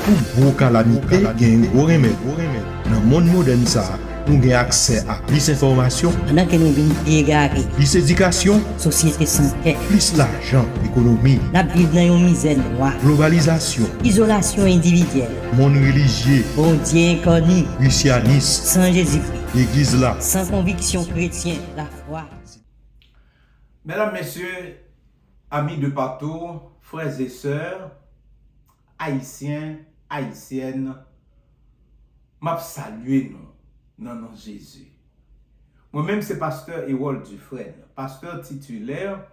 Pour gros calamité, gen gros remède. Dans le monde moderne ça, nous avons accès à plus d'informations, Pendant que nous vivons égarés, plus d'éducation, société sans paix, plus l'argent, l'économie, nous vivons dans une misère noire, globalisation, isolation individuelle, monde religieux, bon Dieu inconnu, christianisme, sans Jésus-Christ, l'église là. sans conviction chrétienne, la foi. Mesdames, Messieurs, amis de partout, frères et sœurs, haïtiens, haïtiennes, m'a salué nous, dans nom Jésus. Moi-même, c'est pasteur Ewald Dufresne, pasteur titulaire,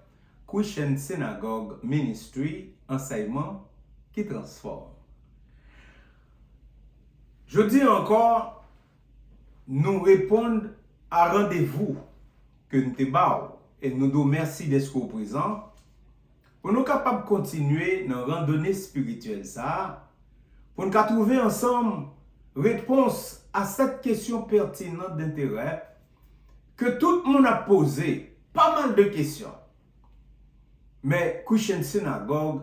Christian Synagogue Ministry, enseignement qui transforme. Je dis encore, nous répondons à rendez-vous que nous te baillons et nous nous merci d'être présents pour nous capables de continuer dans la randonnée spirituelle ça, pour nous trouver ensemble réponse à cette question pertinente d'intérêt que tout le monde a posé, pas mal de questions. Mais Christian Synagogue,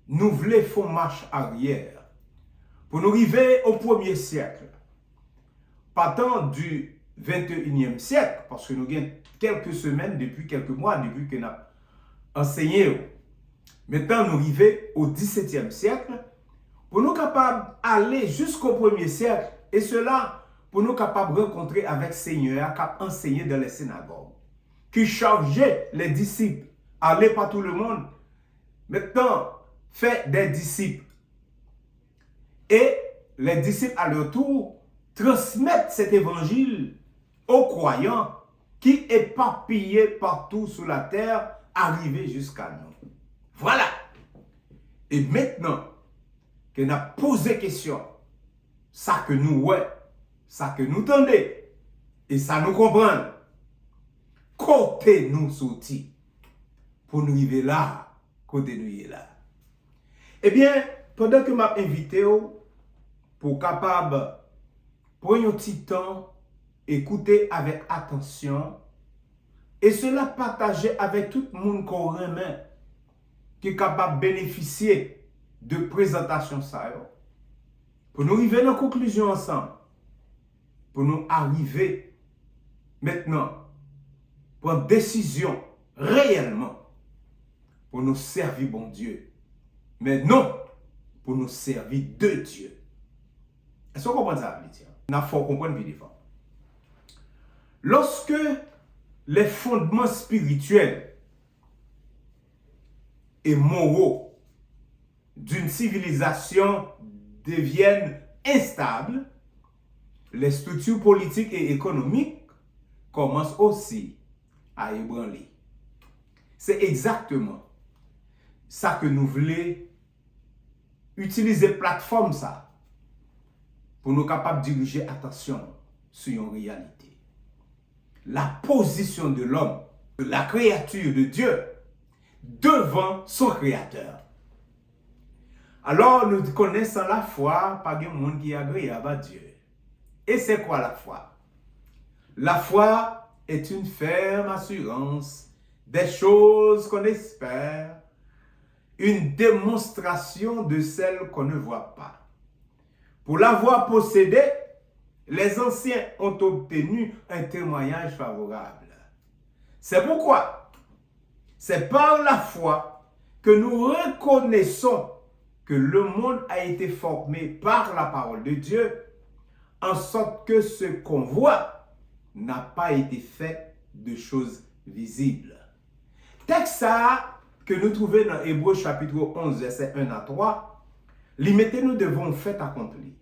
nous voulons faire marche arrière pour nous arriver au 1er siècle. Partant du 21e siècle, parce que nous avons quelques semaines, depuis quelques mois, depuis que nous avons enseigné. Maintenant, nous arrivons au 17e siècle pour nous capables d'aller jusqu'au 1er siècle. Et cela pour nous capables de rencontrer avec Seigneur qui a enseigné dans les synagogues, qui chargeait les disciples, aller par tout le monde. Maintenant, fait des disciples. Et les disciples à leur tour transmettent cet évangile aux croyants qui éparpillés partout sur la terre, arrivés jusqu'à nous. Voilà. Et maintenant que nous avons posé question, ça que nous ouais, ça que nous tendez, et ça nous comprend, côté nous sortis pour nous arriver là, côté nous y est là. Eh bien, pendant que m'a invité pour capable prendre un petit temps, écouter avec attention, et cela partager avec tout le monde qu'on remet, qui est capable de bénéficier de présentation ça. Pour nous arriver à une conclusion ensemble, pour nous arriver maintenant, prendre décision réellement, pour nous servir bon Dieu, mais non pour nous servir de Dieu. Est-ce qu'on comprend ça, Lydia? Il faut comprendre bien. Lorsque les fondements spirituels et moraux d'une civilisation deviennent instables, les structures politiques et économiques commencent aussi à ébranler. C'est exactement ça que nous voulons utiliser plateforme ça pour nous capables de diriger attention sur une réalité. La position de l'homme, de la créature de Dieu, devant son créateur. Alors nous connaissons la foi par un monde qui est agréable à Dieu. Et c'est quoi la foi? La foi est une ferme assurance des choses qu'on espère, une démonstration de celles qu'on ne voit pas. Pour l'avoir possédée, les anciens ont obtenu un témoignage favorable. C'est pourquoi c'est par la foi que nous reconnaissons que le monde a été formé par la parole de Dieu, en sorte que ce qu'on voit n'a pas été fait de choses visibles. Texte ça que nous trouvons dans Hébreux chapitre 11, verset 1 à 3, limité nous devons fait accompli.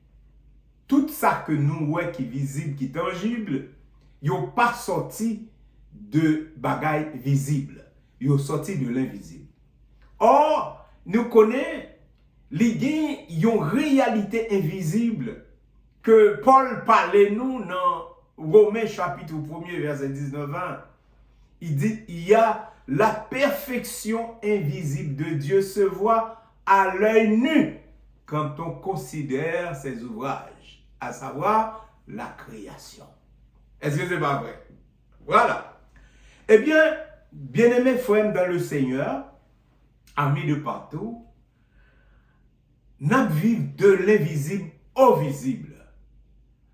Tout ça que nous voyons qui est visible, qui est tangible, il n'est pas sorti de bagailles visibles. Il est sorti de l'invisible. Or, nous connaissons une réalité invisible que Paul parlait nous dans Romains chapitre 1er, verset 19-20. Il dit, il y a la perfection invisible de Dieu se voit à l'œil nu quand on considère ses ouvrages, à savoir la création. Est-ce que c'est pas vrai? Voilà. Eh bien, bien-aimés frères dans le Seigneur, amis de partout, nous vivons de l'invisible au visible.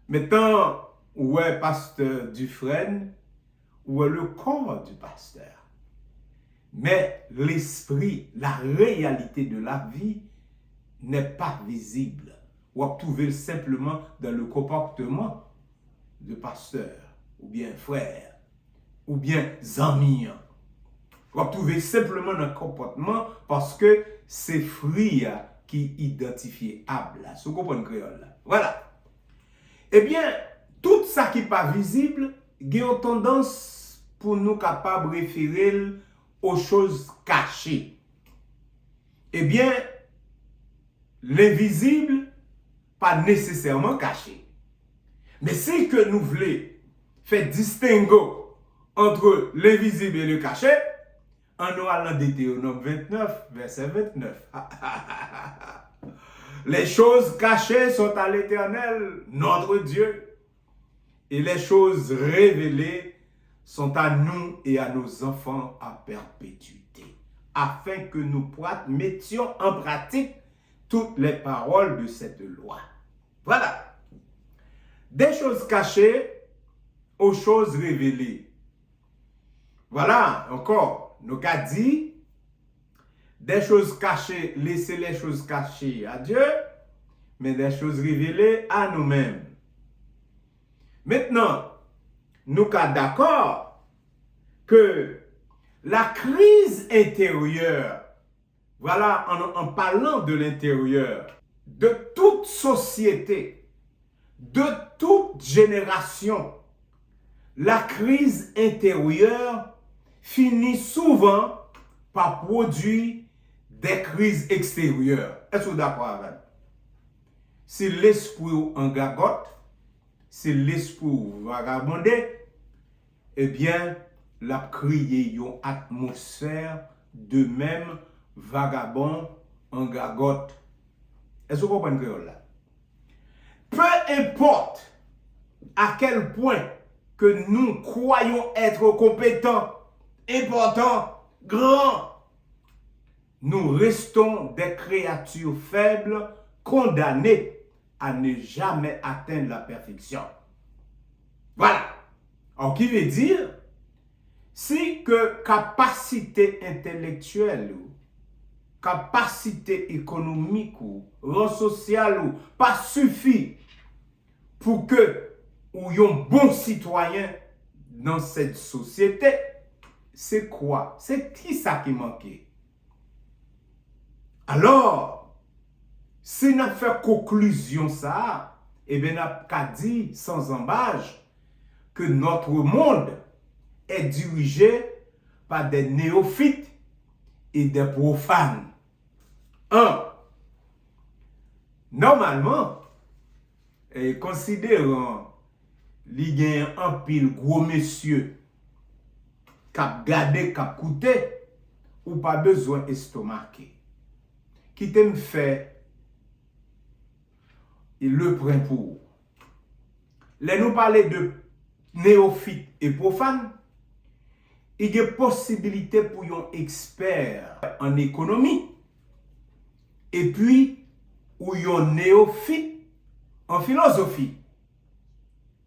Maintenant, où est pasteur Dufresne, où est le corps du pasteur? Mais l'esprit, la réalité de la vie n'est pas visible. On va trouver simplement dans le comportement de pasteur, ou bien frère, ou bien ami. On va trouver simplement dans le comportement parce que c'est fruit qui identifie able. Si vous comprenez le créole là. Voilà. Eh bien, tout ça qui n'est pas visible, il y a une tendance pour nous capables de référer aux choses cachées. Eh bien, l'invisible, pas nécessairement caché. Mais si que nous voulons faire distinguer entre l'invisible et le caché, on aura dans Deutéronome 29, verset 29. Les choses cachées sont à l'Éternel, notre Dieu, et les choses révélées sont à nous et à nos enfants à perpétuité, afin que nous mettions en pratique toutes les paroles de cette loi. Voilà. Des choses cachées aux choses révélées. Voilà, encore, nous avons dit, des choses cachées, laissez les choses cachées à Dieu, mais des choses révélées à nous-mêmes. Maintenant, nous sommes d'accord que la crise intérieure, voilà, en parlant de l'intérieur, de toute société, de toute génération, la crise intérieure finit souvent par produire des crises extérieures. Est-ce que vous êtes d'accord avec moi? Si l'esprit en gagote, si l'esprit vagabondé, eh bien, la crié une atmosphère de même vagabond en gagote. Est-ce que vous comprenez là? Peu importe à quel point que nous croyons être compétents, importants, grands, nous restons des créatures faibles, condamnées à ne jamais atteindre la perfection. Voilà. Alors, qui veut dire, si que capacité intellectuelle, capacité économique ou rang social ou pas suffit pour que ou un bon citoyen dans cette société, c'est quoi? C'est qui ça qui manquait? Alors, si nous fait conclusion ça, eh bien, nous avons dit sans embâche que notre monde est dirigé par des néophytes et des profanes. Normalement, considérant li gen un pile gros monsieur k'ap gade, k'ap koute, ou pas besoin estomaquer. Qui t'aime fait, il le prend pour. Là, nous parler de néophyte et profane, il y a possibilité pour un expert en économie, et puis, ou un néophyte en philosophie.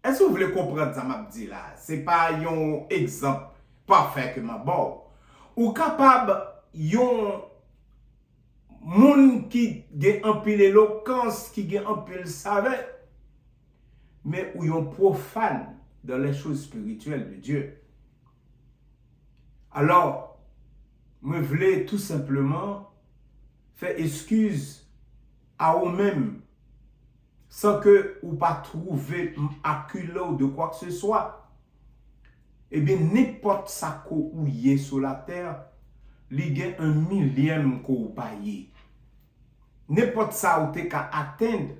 Est-ce que vous voulez comprendre ça m'a dit là? C'est pas un exemple parfait que m'a bon. Ou capable yon moun qui gen un pile éloquence, qui gen un pile savant, mais ou yon profane dans les choses spirituelles de Dieu. Alors, me voulais tout simplement faire excuse à vous-même sans que vous pas trouver acculé de quoi que ce soit. Eh bien, n'importe ça qu'on y est sur la terre, il y a un millième qu'on paye. N'importe ça où tu qu'à atteindre,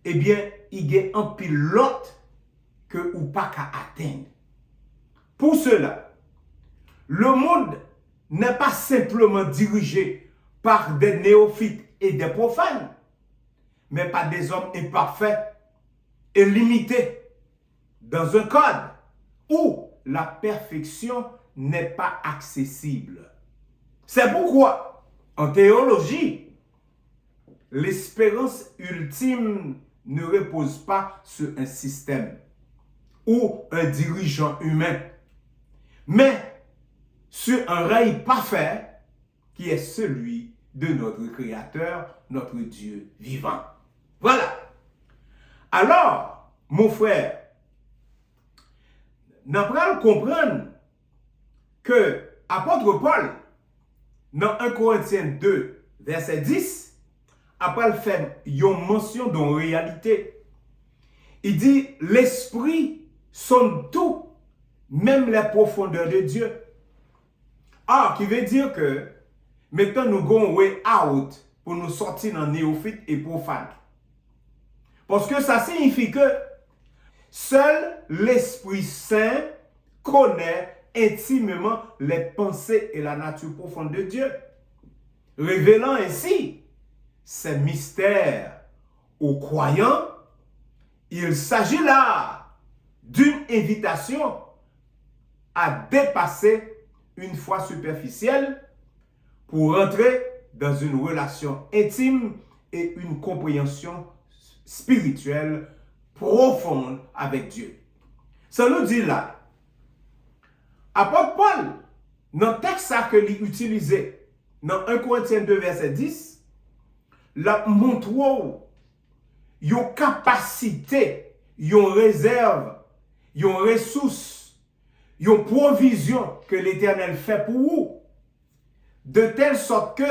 eh bien, il y a un pilote que ou pas qu'à atteindre. Pour cela, le monde n'est pas simplement dirigé par des néophytes et des profanes, mais par des hommes imparfaits et limités dans un code où la perfection n'est pas accessible. C'est pourquoi, en théologie, l'espérance ultime ne repose pas sur un système ou un dirigeant humain, mais sur un règne parfait qui est celui de notre Créateur, notre Dieu vivant. Voilà. Alors, mon frère, nous allons comprendre que apôtre Paul, dans 1 Corinthiens 2, verset 10, après faire une mention d'une réalité. Il dit, l'esprit sonde tout, même les profondeurs de Dieu. Ah, qui veut dire que maintenant nous allons way out pour nous sortir dans néophyte et profane. Parce que ça signifie que seul l'Esprit Saint connaît intimement les pensées et la nature profonde de Dieu, révélant ainsi ces mystères aux croyants. Il s'agit là d'une invitation à dépasser une foi superficielle pour entrer dans une relation intime et une compréhension spirituelle profonde avec Dieu. Ça nous dit là, apôtre Paul, dans le texte que l'il utilisé dans 1 Corinthiens 2, verset 10, la montre une capacité, une réserve, une ressource, une provision que l'Éternel fait pour vous, de telle sorte que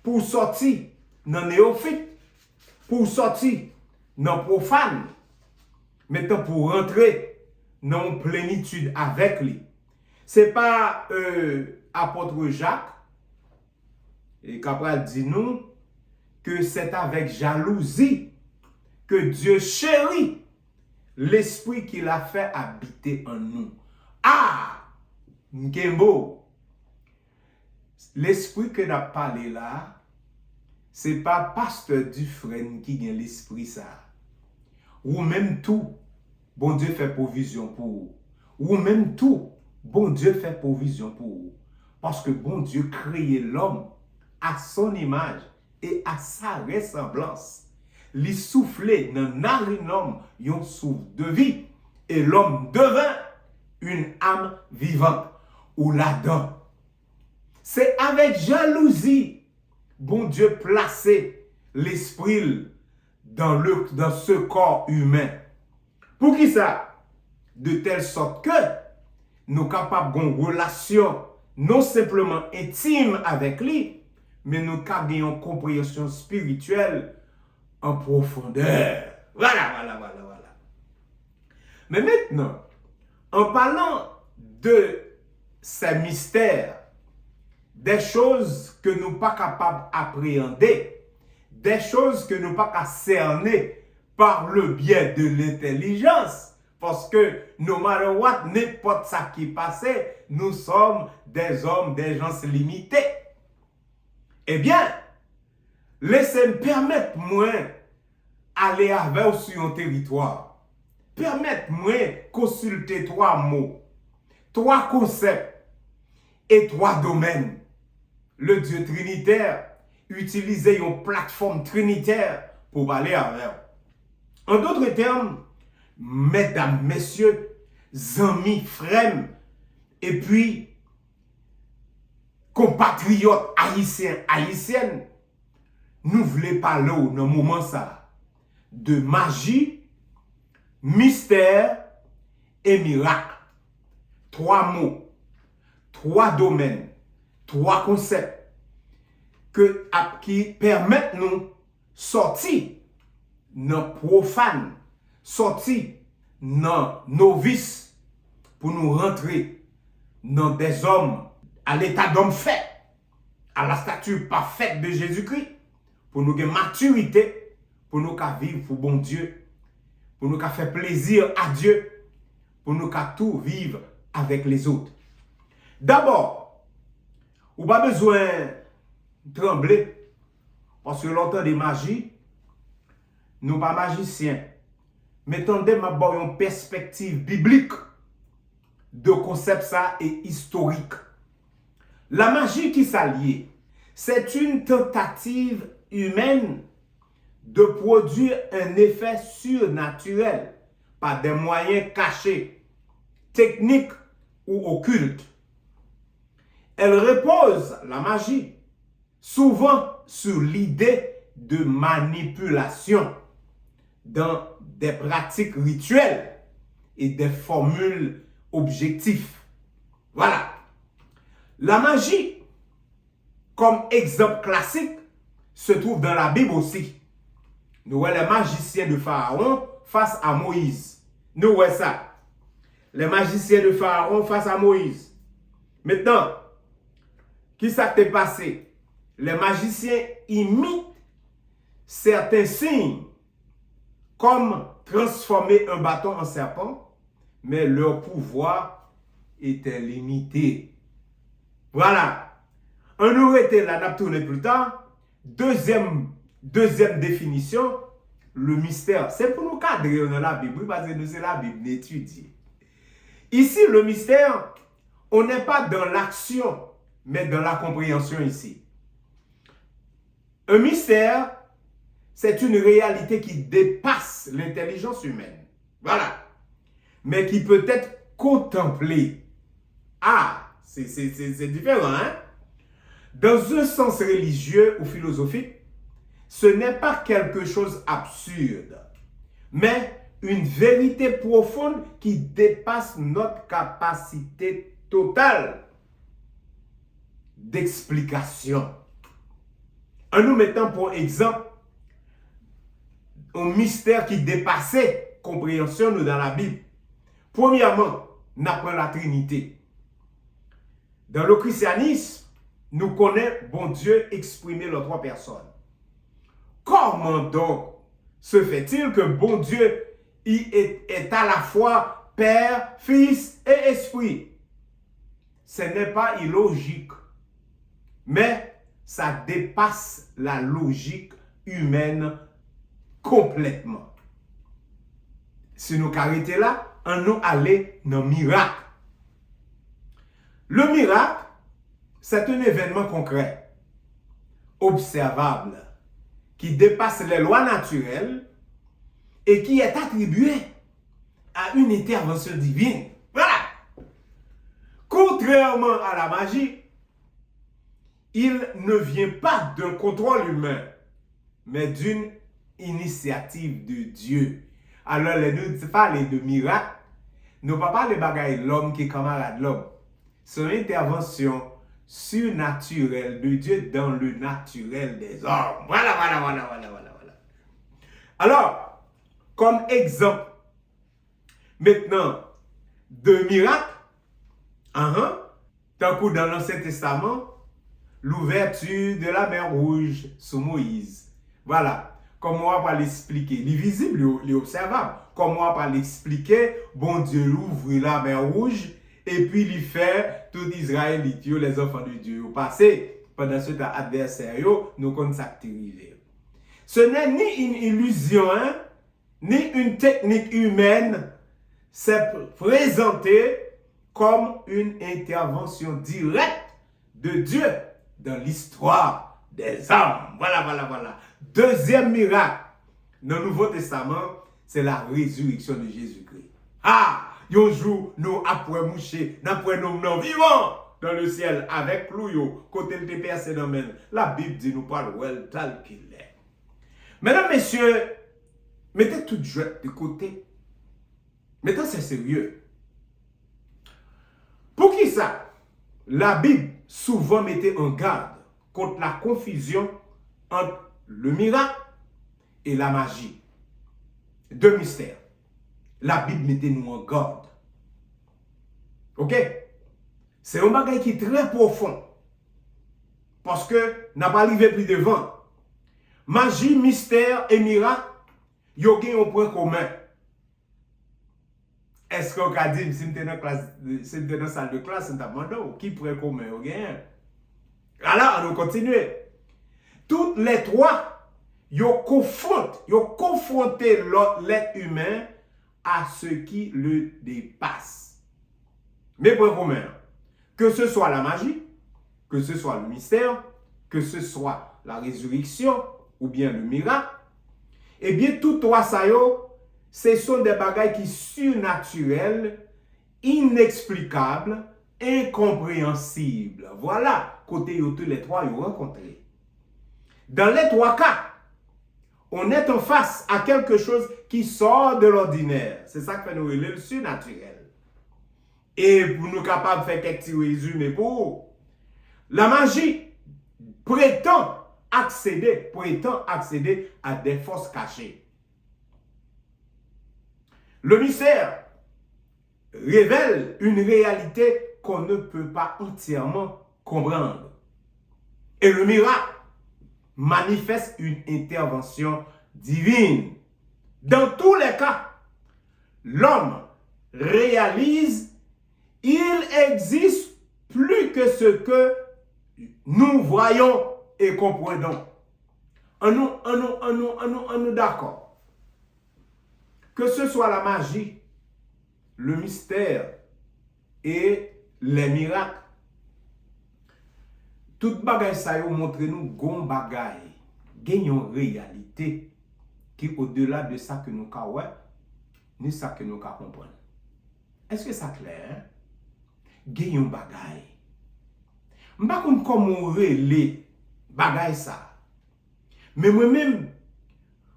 pour sortir dans néophyte, pour sortir dans profane, maintenant pour rentrer dans plénitude avec lui. C'est pas apôtre Jacques et qu'après dit nous que c'est avec jalousie que Dieu chérit l'esprit qu'il a fait habiter en nous. Ah, Nkembo, l'esprit que nous avons parlé là, c'est pas pasteur Dufresne qui a l'esprit ça. Ou même tout, bon Dieu fait provision pour vous. Ou même tout, bon Dieu fait provision pour vous. Parce que bon Dieu créé l'homme à son image et à sa ressemblance. Lui soufflait dans narine homme un souffle de vie. Et l'homme devint une âme vivante. Ou là-dedans. C'est avec jalousie, bon Dieu placé l'esprit dans ce corps humain. Pour qui ça? De telle sorte que nous sommes capables d'avoir une relation non simplement intime avec lui, mais nous avons une compréhension spirituelle en profondeur. Voilà. Mais maintenant, en parlant de ces mystères, des choses que nous ne sommes pas capables d'appréhender, des choses que nous ne sommes pas capables de cerner par le biais de l'intelligence, parce que no matter what, n'importe ça qui passe, nous sommes des hommes, des gens limités. Eh bien, laissez-moi permettre moi aller avec sur un territoire. Permettez-moi consulter 3 mots, 3 concepts et 3 domaines. Le Dieu trinitaire, utiliser une plateforme trinitaire pour aller avec. En d'autres termes, mesdames, messieurs, amis, frères, et puis compatriotes haïtiens, haïtiennes, nous voulons parler dans un moment ça de magie, mystère et miracle. 3 mots, 3 domaines, 3 concepts qui permettent nous sortir dans profane, sortir dans novice pour nous rentrer dans des hommes à l'état d'homme fait, à la stature parfaite de Jésus-Christ, pour nous gagner maturité, pour nous vivre pour bon Dieu, pour nous faire plaisir à Dieu, pour nous tout vivre avec les autres. D'abord, vous n'avez pas besoin de trembler, parce que longtemps de magie, nous ne sommes pas magiciens. Mais tendez ma une perspective biblique de concept ça et historique. La magie qui s'allie, c'est une tentative humaine de produire un effet surnaturel par des moyens cachés, techniques ou occultes. Elle repose, la magie, souvent sur l'idée de manipulation dans des pratiques rituelles et des formules objectifs. Voilà. La magie, comme exemple classique, se trouve dans la Bible aussi. Nous voyons les magiciens de Pharaon face à Moïse. Nous voyons ça. Les magiciens de Pharaon face à Moïse. Maintenant, qui s'est passé? Les magiciens imitent certains signes, comme transformer un bâton en serpent, mais leur pouvoir était limité. Voilà. On nous était là, on a tourné plus tard. Deuxième définition, le mystère. C'est pour nous cadrer dans la Bible, parce que nous, c'est la Bible d'étudier. Ici, le mystère, on n'est pas dans l'action, mais dans la compréhension ici. Un mystère, c'est une réalité qui dépasse l'intelligence humaine. Voilà. Mais qui peut être contemplée. Ah, c'est différent, hein? Dans un sens religieux ou philosophique, ce n'est pas quelque chose d'absurde, mais une vérité profonde qui dépasse notre capacité totale d'explication. En nous mettant pour exemple un mystère qui dépassait compréhension nous dans la Bible. Premièrement, on apprend la Trinité. Dans le christianisme, nous connaissons bon Dieu exprimé les trois personnes. Comment donc se fait-il que bon Dieu est à la fois Père, Fils et Esprit? Ce n'est pas illogique, mais ça dépasse la logique humaine complètement. Si nous arrêtons là, on nous allait dans le miracle. Le miracle, c'est un événement concret, observable, qui dépasse les lois naturelles et qui est attribué à une intervention divine. Voilà. Contrairement à la magie, il ne vient pas d'un contrôle humain, mais d'une initiative de Dieu. Alors, nous parlons de miracle, nous ne parlons pas de bagaille l'homme qui est camarade l'homme. C'est une intervention surnaturelle de Dieu dans le naturel des hommes. Voilà. Alors, comme exemple, maintenant, de miracle, tant que dans l'Ancien Testament, l'ouverture de la mer Rouge sous Moïse. Voilà. Comment on va l'expliquer? L'invisible, l'observable. Comment on va l'expliquer? Bon Dieu ouvre la mer Rouge et puis il fait tout Israël, les enfants de Dieu. Au passé, pendant ce temps adversaire, nous connaissons. Ce n'est ni une illusion, ni une technique humaine. C'est présenté comme une intervention directe de Dieu dans l'histoire des hommes. Voilà. Deuxième miracle dans le Nouveau Testament, c'est la résurrection de Jésus-Christ. Ah, un jour, nous après moucher, après nous vivants dans le ciel avec lui, côté de percé dans la Bible dit nous parle well tel qu'il est. Mesdames, messieurs, mettez toute joie de côté. Mettez c'est sérieux. Pour qui ça? La Bible souvent mettait en garde contre la confusion entre le miracle et la magie. Deux mystères. La Bible mettait nous en garde. Ok? C'est un bagage qui est très profond. Parce que n'a pas arrivé plus devant. Magie, mystère et miracle, ils ont un point commun. Est-ce qu'on a dit, si nous sommes dans la salle de classe, nous avons demandé qui point commun au gain? Alors, on va continuer. Toutes les trois, ils ont confronté l'être humain à ce qui le dépasse. Mais point commun, que ce soit la magie, que ce soit le mystère, que ce soit la résurrection ou bien le miracle, eh bien, tout trois ça yo, ce sont des bagailles qui surnaturelles, inexplicables, incompréhensibles. Voilà, côté yo tous les trois yo rencontrés. Dans les trois cas, on est en face à quelque chose qui sort de l'ordinaire. C'est ça que fait nous le surnaturel. Et pour nous capables de faire quelques petits résumés pour la magie prétend accéder à des forces cachées. Le mystère révèle une réalité qu'on ne peut pas entièrement comprendre. Et le miracle manifeste une intervention divine. Dans tous les cas, l'homme réalise il existe plus que ce que nous voyons et comprenons. En nous d'accord. Que ce soit la magie, le mystère et les miracles, tout bagay ça yo montre nous gon bagay, gagnons réalité qui au-delà de ça que nous ka ouais, ni ça que nous ka comprendre. Est-ce que ça clair? Gagnons bagay. M'pa konn comment relé bagay ça. Mais moi-même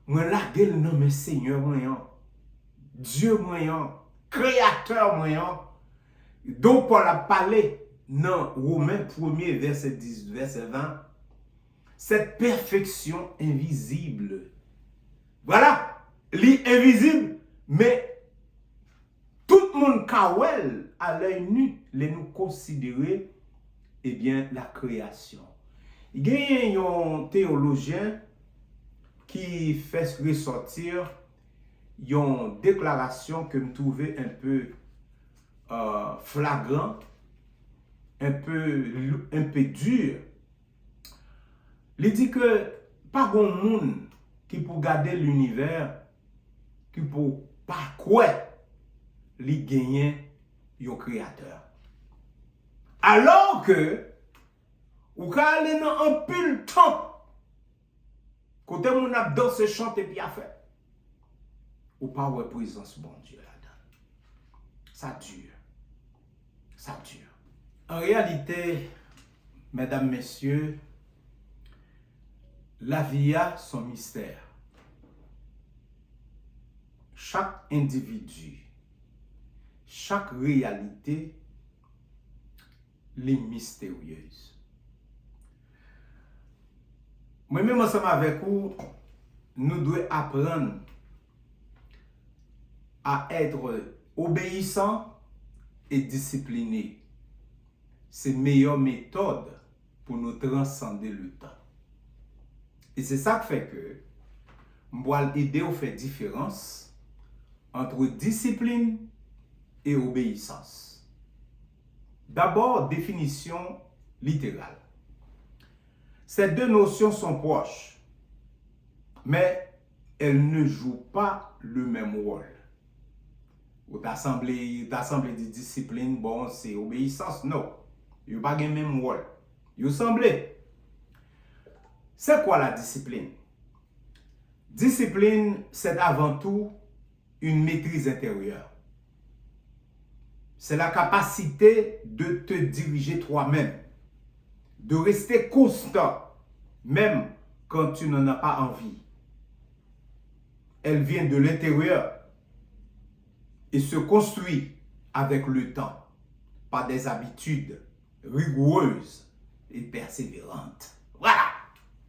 moi lage le nom de Seigneur moyen, Dieu moyen, créateur moyen. Donc Paul a parlé dans Romains 1er verset 10 verset 20, cette perfection invisible. Voilà, l'invisible, mais tout le monde kawel à l'œil nu, les nous considérer eh bien la création. Il y a un théologien qui fait ressortir une déclaration que me trouvais un peu flagrant, un peu dur. Il dit que pas grand monde qui pour garder l'univers, qui pour pas quoi li gagner un créateur. Alors que ou ka aller dans un pile temps côté mon a dansé chanter puis a fait ou pas ouais présence bon Dieu là-dedans. Ça dure. Ça dure. En réalité, mesdames, messieurs, la vie a son mystère. Chaque individu, chaque réalité est mystérieuse. Moi-même ensemble avec vous, nous devons apprendre à être obéissants et disciplinés. C'est la meilleure méthode pour nous transcender le temps. Et c'est ça qui fait que je vais aider à faire différence entre discipline et obéissance. D'abord, définition littérale. Ces deux notions sont proches, mais elles ne jouent pas le même rôle. Ou t'assemblée de discipline, bon, c'est obéissance, non. Ils n'ont pas le même rôle. Ils semblent. C'est quoi la discipline? Discipline, c'est avant tout une maîtrise intérieure. C'est la capacité de te diriger toi-même, de rester constant, même quand tu n'en as pas envie. Elle vient de l'intérieur et se construit avec le temps, par des habitudes rigoureuses et persévérantes. Voilà,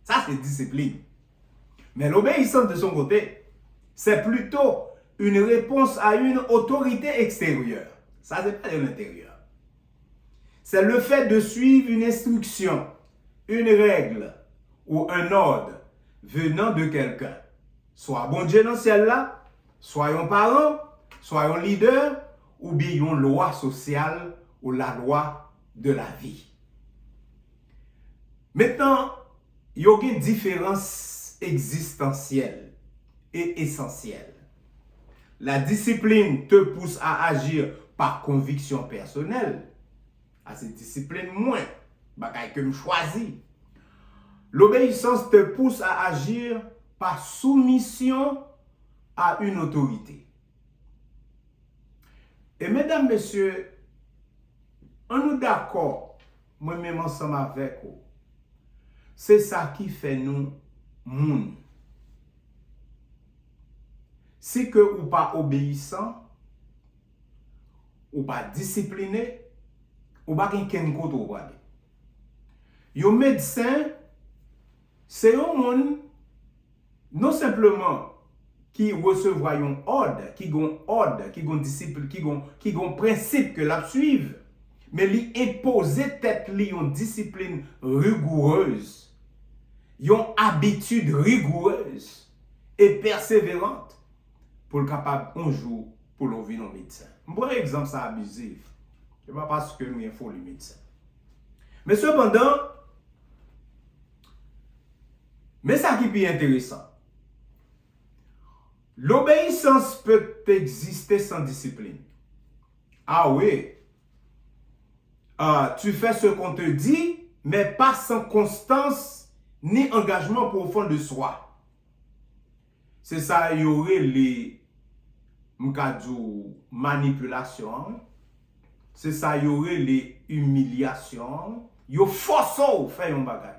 ça c'est discipline. Mais l'obéissance de son côté, c'est plutôt une réponse à une autorité extérieure. Ça, c'est pas de l'intérieur. C'est le fait de suivre une instruction, une règle ou un ordre venant de quelqu'un. Soit bon Dieu dans celle-là, soit un parent, soit un leader, ou bien une loi sociale ou la loi de la vie. Maintenant, il y a une différence existentielle et essentielle. La discipline te pousse à agir par conviction personnelle. À cette discipline, moins, bagaille que je choisis. L'obéissance te pousse à agir par soumission à une autorité. Et mesdames, messieurs, on nous d'accord, moi-même ensemble avec vous, c'est ça qui fait nous moun. Si que ou pas obéissant, ou pas discipliné, ou pas quelqu'un côté ou pas. Yo médecin, c'est un monde non simplement qui recevra un ordre, qui gon ordre, qui gon discipline, qui gon principe que la suivre, mais li imposer tête li une discipline rigoureuse, une habitude rigoureuse et persévérante pour le capable un jour pour le vivre en médecin. Un bon exemple ça abusif. C'est pas parce que nous faut les médecins. Mais cependant, mais ça qui est intéressant. L'obéissance peut exister sans discipline. Ah oui. Tu fais ce qu'on te dit, mais pas sans constance ni engagement profond de soi. C'est ça, il y aurait les manipulations. C'est ça, il y aurait les humiliations. Il y a force à faire un bagage.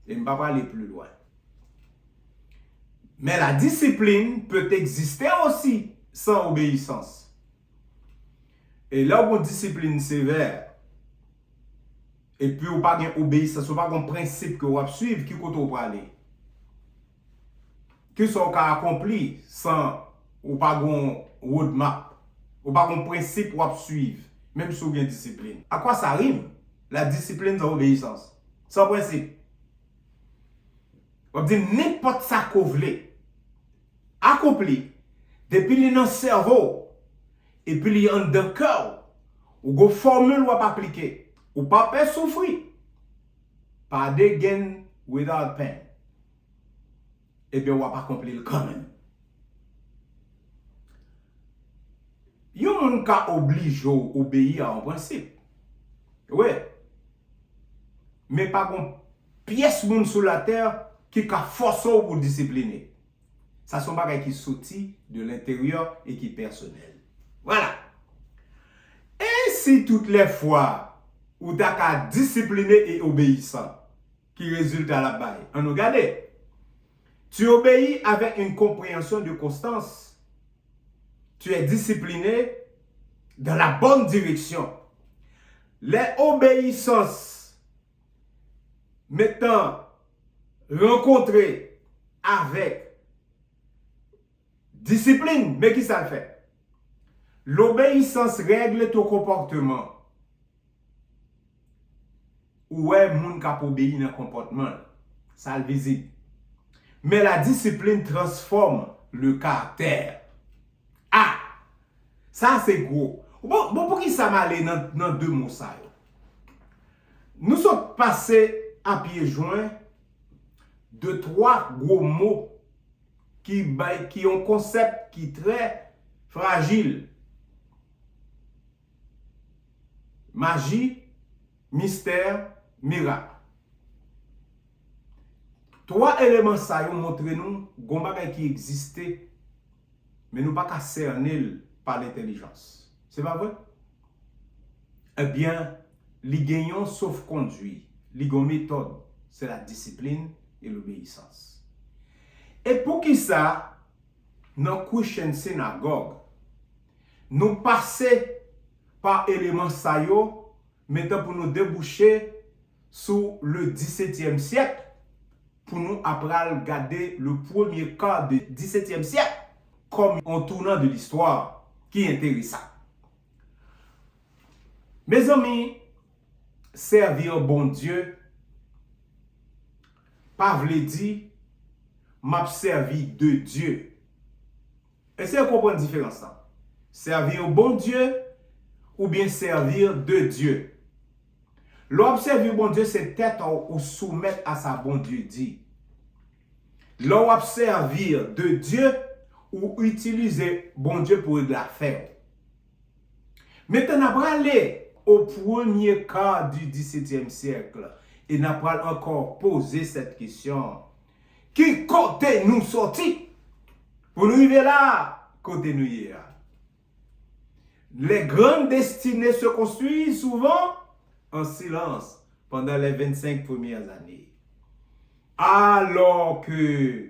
Et je ne vais pas aller plus loin. Mais la discipline peut exister aussi sans obéissance. Et là où on discipline sévère, et puis on pas une obéissance, on pas un principe que on va suivre, qui côté on va aller. Que sont accompli sans ou pas un roadmap, ou pas un principe qu'on va suivre, même si on a une discipline. À quoi ça rime? La discipline sans obéissance. Sans principe. On dit n'importe ça qu'on veut accompli depuis li dans cerveau et puis li en dans cœur ou go formule ou pas appliquer ou pas peur souffrir par des gain without pain et bien on va pas accomplir quand même. Yon moun ka oblige ou obéir à un principe. Ouais. Mais pas gon pièce moun sur la terre qui ka force ou pour discipliner. Ça sont bagages qui sorti de l'intérieur et qui personnel. Voilà. Et si toutes les fois où tu as discipliné et obéissant, qui résulte à la baille, on nous regarde. Tu obéis avec une compréhension de constance. Tu es discipliné dans la bonne direction. Les obéissances mettant rencontrées avec discipline, mais qui ça fait? L'obéissance règle ton comportement. Ou est moun k'ap obéi dans comportement, ça le visible. Mais la discipline transforme le caractère. Ah, ça c'est gros. Bon pour qui ça m'a allé dans deux mots ça? Nous sommes passés à pieds joints de trois gros mots qui ont un concept qui est très fragile. Magie, mystère, miracle. Trois éléments ça ont montré nous gon bagay qui existait mais nous pas qu'à cerner par l'intelligence. C'est pas vrai? Eh bien, li gagnons sauf conduit, li gon méthode, c'est la discipline et l'obéissance. Et pour qui ça, dans Christian synagogue, nous passer par éléments ça yo, maintenant pour nous déboucher sur le 17e siècle, pour nous après regarder le premier quart du 17e siècle comme un tournant de l'histoire qui est intéressant. Mes amis, servir bon Dieu, pas vle dire m'a servi de Dieu. Essayez de comprendre la différence. Servir bon Dieu ou bien servir de Dieu. L'observer bon Dieu, c'est tête ou soumettre à sa bon Dieu dit. L'observer de Dieu ou utiliser bon Dieu pour de l'affaire. Maintenant, on va aller au premier quart du 17e siècle Et n'a pas encore posé cette question. Qui côté nous sorti pour nous arriver là, côté nous y est. Les grandes destinées se construisent souvent en silence pendant les 25 premières années. Alors que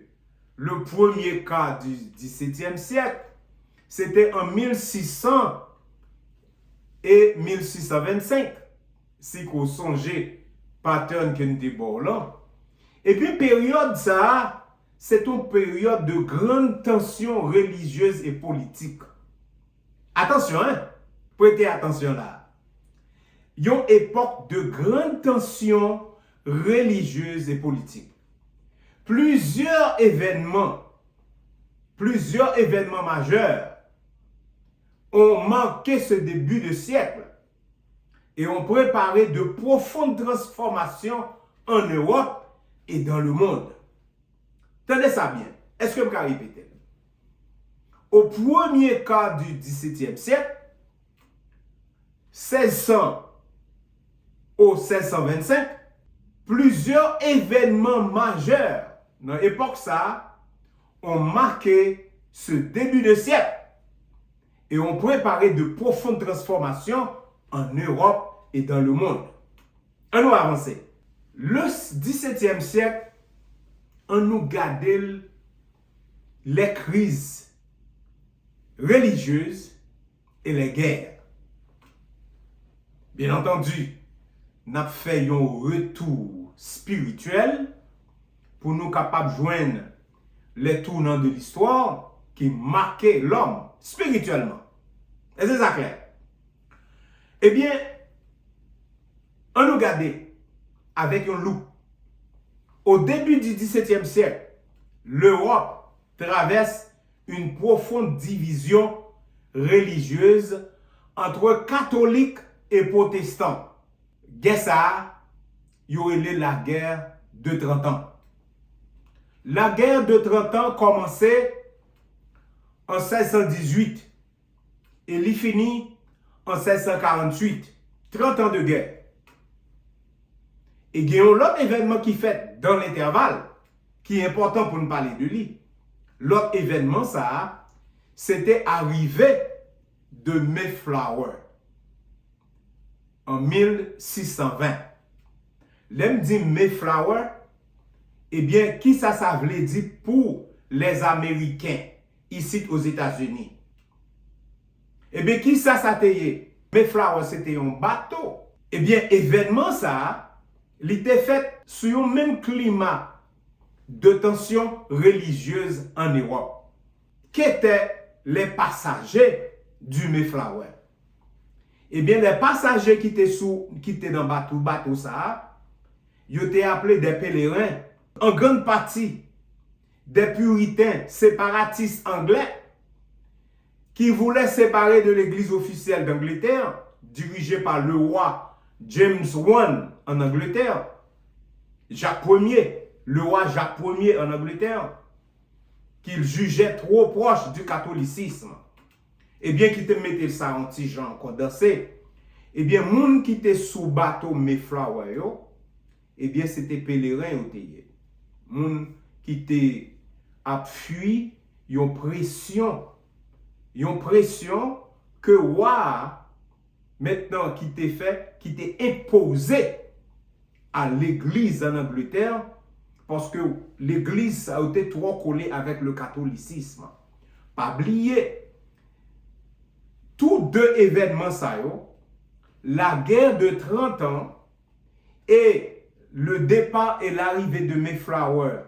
le premier cas du XVIIe siècle, c'était en 1600 et 1625. Si vous songez pattern que nous déborlons. Et puis période ça, c'est une période de grande tension religieuse et politique. Attention, hein? Prêtez attention là. Il y a une époque de grande tension religieuse et politique. Plusieurs événements majeurs ont marqué ce début de siècle et ont préparé de profondes transformations en Europe et dans le monde. Tenez ça bien. Est-ce que je peux répéter? Au premier quart du XVIIe siècle, 1600 au 1625, plusieurs événements majeurs dans l'époque ça ont marqué ce début de siècle et ont préparé de profondes transformations en Europe et dans le monde. On va avancer. Le XVIIe siècle, on nous garde les crises religieuses et les guerres. Bien entendu, nous avons fait un retour spirituel pour nous capables de joindre les tournants de l'histoire qui marquaient l'homme spirituellement. Est-ce que c'est ça clair? Eh bien, on nous garde avec un loup. Au début du XVIIe siècle, l'Europe traverse une profonde division religieuse entre catholiques et protestants. Ça, il y aurait la guerre de 30 ans. La guerre de 30 ans commençait en 1618 et elle finit en 1648. 30 ans de guerre. Et il y a un autre événement qui fait dans l'intervalle, qui est important pour nous parler de lui. L'autre événement, ça, c'était l'arrivée de Mayflower en 1620. L'aime dit Mayflower, eh bien, qui ça voulait dire pour les Américains ici aux États-Unis? Eh bien, qui ça t'ayait? Mayflower, c'était un bateau. Eh bien, événement ça, il était fait sur le même climat de tension religieuse en Europe. Qui étaient les passagers du Mayflower? Eh bien, les passagers qui étaient dans le bateau ça, ils étaient appelés des pèlerins. En grande partie, des puritains séparatistes anglais qui voulaient séparer de l'église officielle d'Angleterre, dirigée par le roi James I en Angleterre, Jacques Ier, le roi Jacques Ier en Angleterre, qu'il jugeait trop proche du catholicisme. Eh bien, qui te mettait ça en petit genre condensé, eh bien, moun qui était sous bateau Mayflower, eh bien, c'était pèlerin au pays. Moun qui était a fui, yon pression que roi maintenant qui t'est fait, qui t'est imposé à l'église en Angleterre, parce que l'église a été trop collée avec le catholicisme. Pas oublier, tous deux événements ça la guerre de 30 ans et le départ et l'arrivée de Mayflower,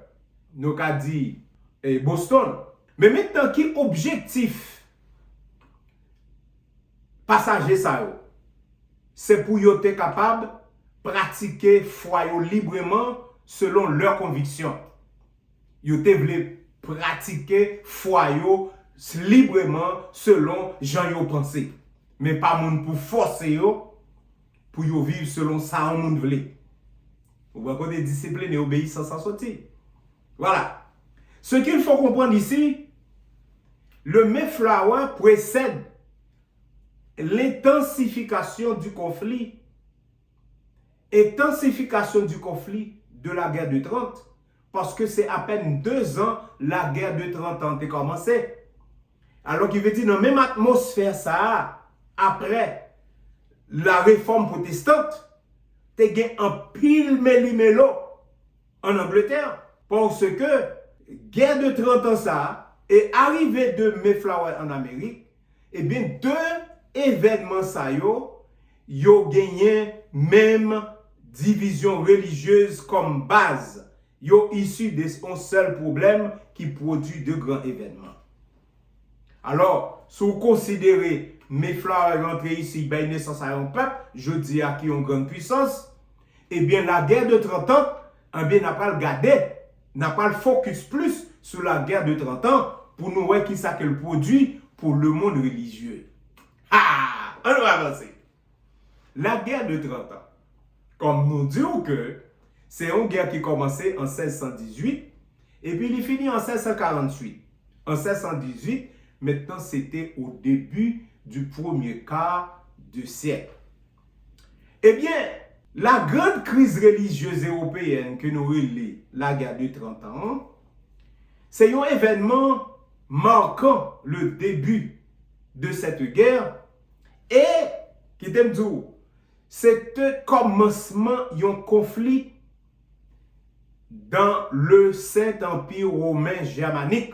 nous a dit Boston. Mais maintenant, qui objectif passager ça c'est pour être capable de pratiquer foi librement selon leurs convictions. Ils veulent pratiquer foi librement selon gens yo pensé. Mais pas moun pour forcer yo pour yo vivre selon ça on moun veut. Vous voyez des disciplines et obéissance sans sortir. Voilà. Ce qu'il faut comprendre ici, le Mayflower précède l'intensification du conflit intensification du conflit de la guerre de 30, parce que c'est à peine 2 ans la guerre de 30 ans a commencé. Alors qu'il veut dire dans la même atmosphère ça, après la réforme protestante, te gen un pile méli-mélo en Angleterre, parce que guerre de 30 ans ça, et arrivée de Mayflower en Amérique, et bien 2 événements ça yo gagné même division religieuse comme base. Yo issu d'un seul problème qui produit de grands événements. Alors, si vous considérez Mayflower rentré ici, ben naissance à un peuple, je dis à qui ont grande puissance, eh bien la guerre de 30 ans, eh bien n'a pas le garder, n'a pas le focus plus sur la guerre de 30 ans pour nous voir qui ça qu'elle produit pour le monde religieux. Ah, on va avancer. La guerre de 30 ans, comme nous disons que c'est une guerre qui commençait en 1618 et puis il finit en 1648. En 1618, maintenant c'était au début du premier quart de siècle. Eh bien, la grande crise religieuse européenne que nous relève la guerre de 30 ans, c'est un événement marquant le début de cette guerre et qui t'aime dire, c'est le commencement d'un conflit dans le Saint-Empire romain germanique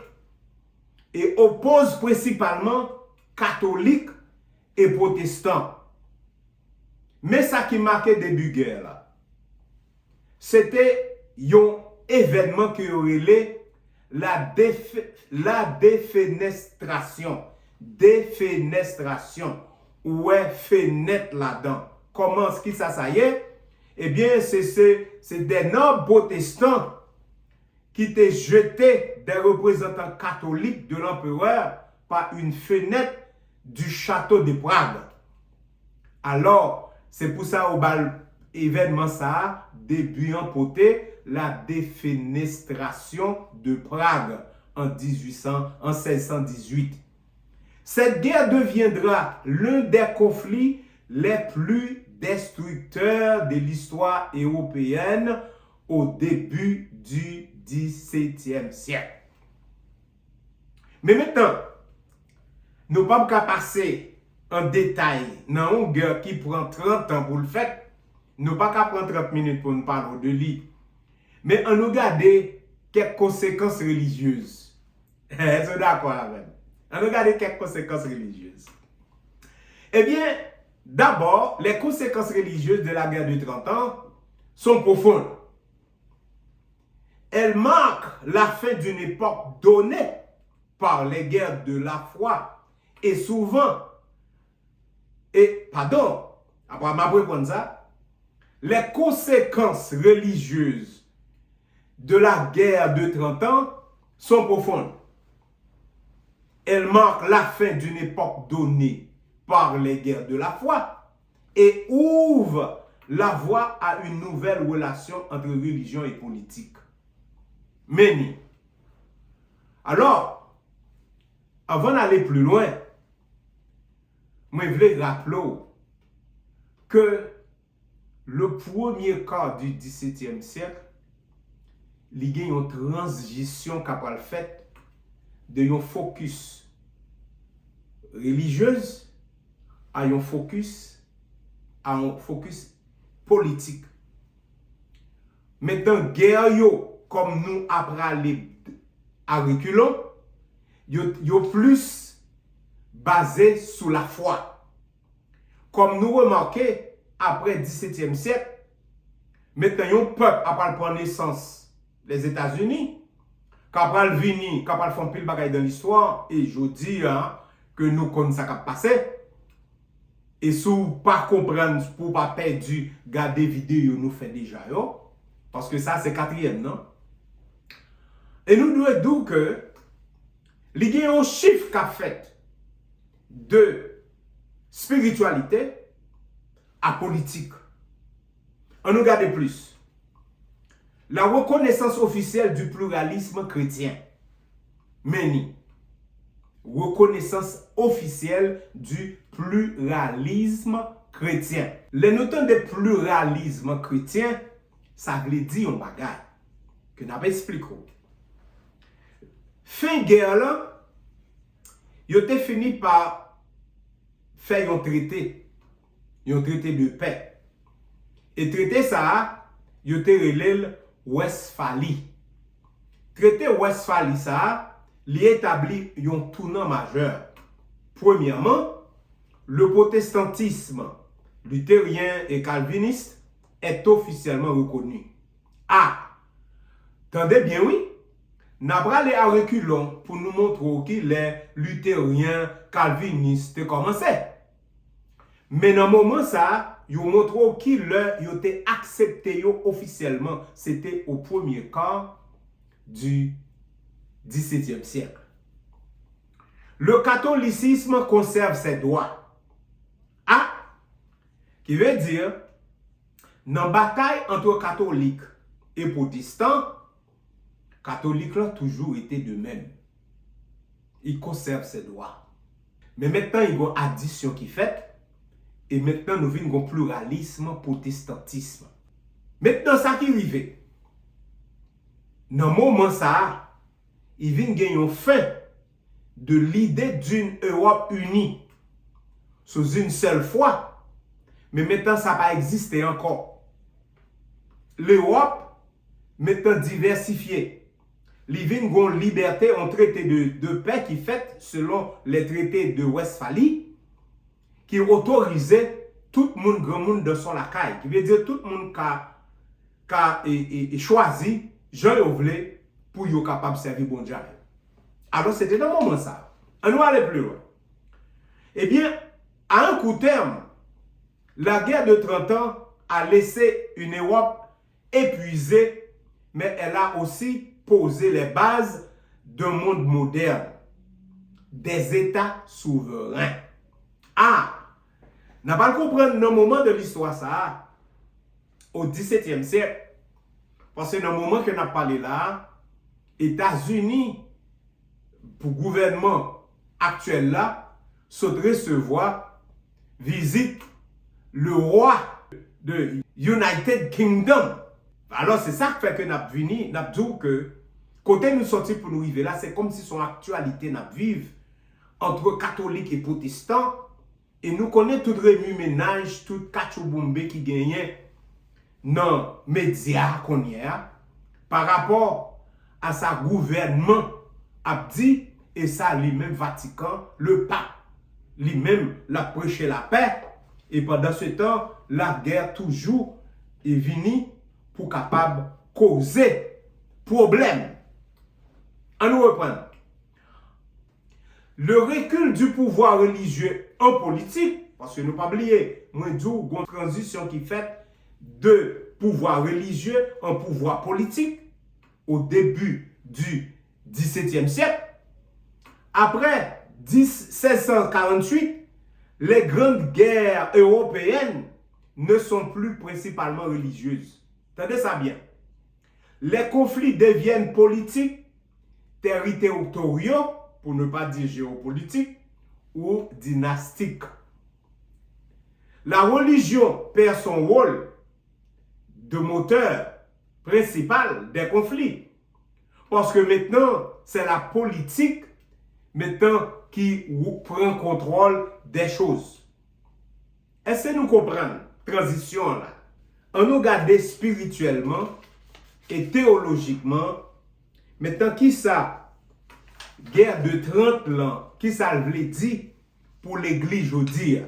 et oppose principalement catholiques et protestants. Mais ça qui marquait début guerre là, c'était un événement qui aurait la défenestration. Défenestration. Ouais, fenêtre là-dedans. Comment est-ce que ça y est? Eh bien, c'est des nobles protestants qui étaient jetés des représentants catholiques de l'empereur par une fenêtre du château de Prague. Alors, c'est pour ça au événement ça début en poté la défenestration de Prague en 1618. Cette guerre deviendra l'un des conflits les plus destructeurs de l'histoire européenne au début du XVIIe siècle. Mais maintenant, nous ne pouvons pas passer en détail dans une guerre qui prend 30 ans pour le faire. Nous ne pouvons pas prendre 30 minutes pour nous parler de lui. Mais on nous regarde quelques conséquences religieuses. Est-ce que d'accord avec nous? On regarde quelques conséquences religieuses. Eh bien, d'abord, les conséquences religieuses de la guerre de 30 ans sont profondes. Elles marquent la fin d'une époque donnée par les guerres de la foi et souvent, après ma répondre ça, les conséquences religieuses de la guerre de 30 ans sont profondes. Elles marquent la fin d'une époque donnée par les guerres de la foi et ouvrent la voie à une nouvelle relation entre religion et politique. Mais, alors, avant d'aller plus loin, je voulais rappeler que le premier quart du XVIIe siècle, il y a une transition qui a fait de un focus religieuse à un focus politique. Maintenant, guerre comme nous après à reculons, yo plus basé sur la foi. Comme nous remarquons après le XVIIe siècle, maintenant un peuple après prendre naissance les États-Unis, capable venir, capable faire pile bagaille dans l'histoire et je dis que nous connaissons ça qui passé. Et si vous pas comprendre pour pas perdre garder vidéo nous fait déjà parce que ça c'est 4e non. Et nous devons dire que il y a un chiffre qu'a fait de spiritualité à politique. On nous regarde plus. La reconnaissance officielle du pluralisme chrétien. MENI. Reconnaissance officielle du pluralisme chrétien. Les notions de pluralisme chrétien, ça veut dire un bagage que nous avons expliqué. Fin guerre là, ils ont fini par faire un traité de paix. Et traité ça, ils ont relé Westphalie. Traité Westphalie ça, il établit un tournant majeur. Premièrement, le protestantisme luthérien et calviniste est officiellement reconnu. Ah, attendez bien oui, nous allons aller à reculons pour nous montrer que les luthériens calvinistes commencé. Mais dans le moment ça, ils montrent qu'ils ont été acceptés officiellement. C'était au premier quart du XVIIe siècle. Le catholicisme conserve ses droits. Ah, qui veut dire, dans la bataille entre catholiques et protestants, catholiques ont toujours été de même. Ils conservent ses droits. Mais maintenant, il y a une addition qui fait, et maintenant, nous vivons un pluralisme, protestantisme. Maintenant, ça qui arrive, dans le moment ça, il vient gagner fin de l'idée d'une Europe unie sous une seule foi. Mais maintenant, ça n'a pas existé encore. L'Europe, maintenant diversifiée. Il vient une liberté en traité de paix qui fait selon les traités de Westphalie, qui autorisait tout le monde, grand monde de son lacaille. Qui veut dire tout le monde qui a choisi, Jean voulait, pour être capable de servir bon Dieu. Alors c'était dans le moment ça. On va aller plus loin. Eh bien, à un coup terme, la guerre de 30 ans a laissé une Europe épuisée, mais elle a aussi posé les bases d'un monde moderne, des États souverains. Ah, n'a pas comprendre dans le moment de l'histoire ça, au XVIIe siècle, parce que dans le moment que nous avons parlé là, États-Unis, pour le gouvernement actuel là, se recevoir, visite le roi de United Kingdom. Alors c'est ça qui fait que nous avons dit que côté nous sortir pour nous arriver là, c'est comme si son actualité n'a vive entre catholiques et protestants. Et nous connaissons tout remue-ménage, tout kachouboumbe qui gagne dans les médias qu'on y a par rapport à sa gouvernement a dit, et ça lui-même Vatican, le pape, lui-même l'a prêché la paix. Et pendant ce temps, la guerre toujours est venue pour capable causer problème. On nous reprend. Le recul du pouvoir religieux en politique, parce que nous ne pas oublier, moi dis une transition qui fait de pouvoir religieux en pouvoir politique au début du XVIIe siècle. Après 1648, les grandes guerres européennes ne sont plus principalement religieuses. Entendez ça bien. Les conflits deviennent politiques, territoriaux, pour ne pas dire géopolitiques, ou dynastiques. La religion perd son rôle de moteur principal des conflits. Parce que maintenant, c'est la politique maintenant qui prend contrôle des choses. Est-ce que nous comprenons transition là? On nous regarde spirituellement et théologiquement. Maintenant, qui ça? Guerre de 30 ans, qui ça veut dire pour l'église aujourd'hui?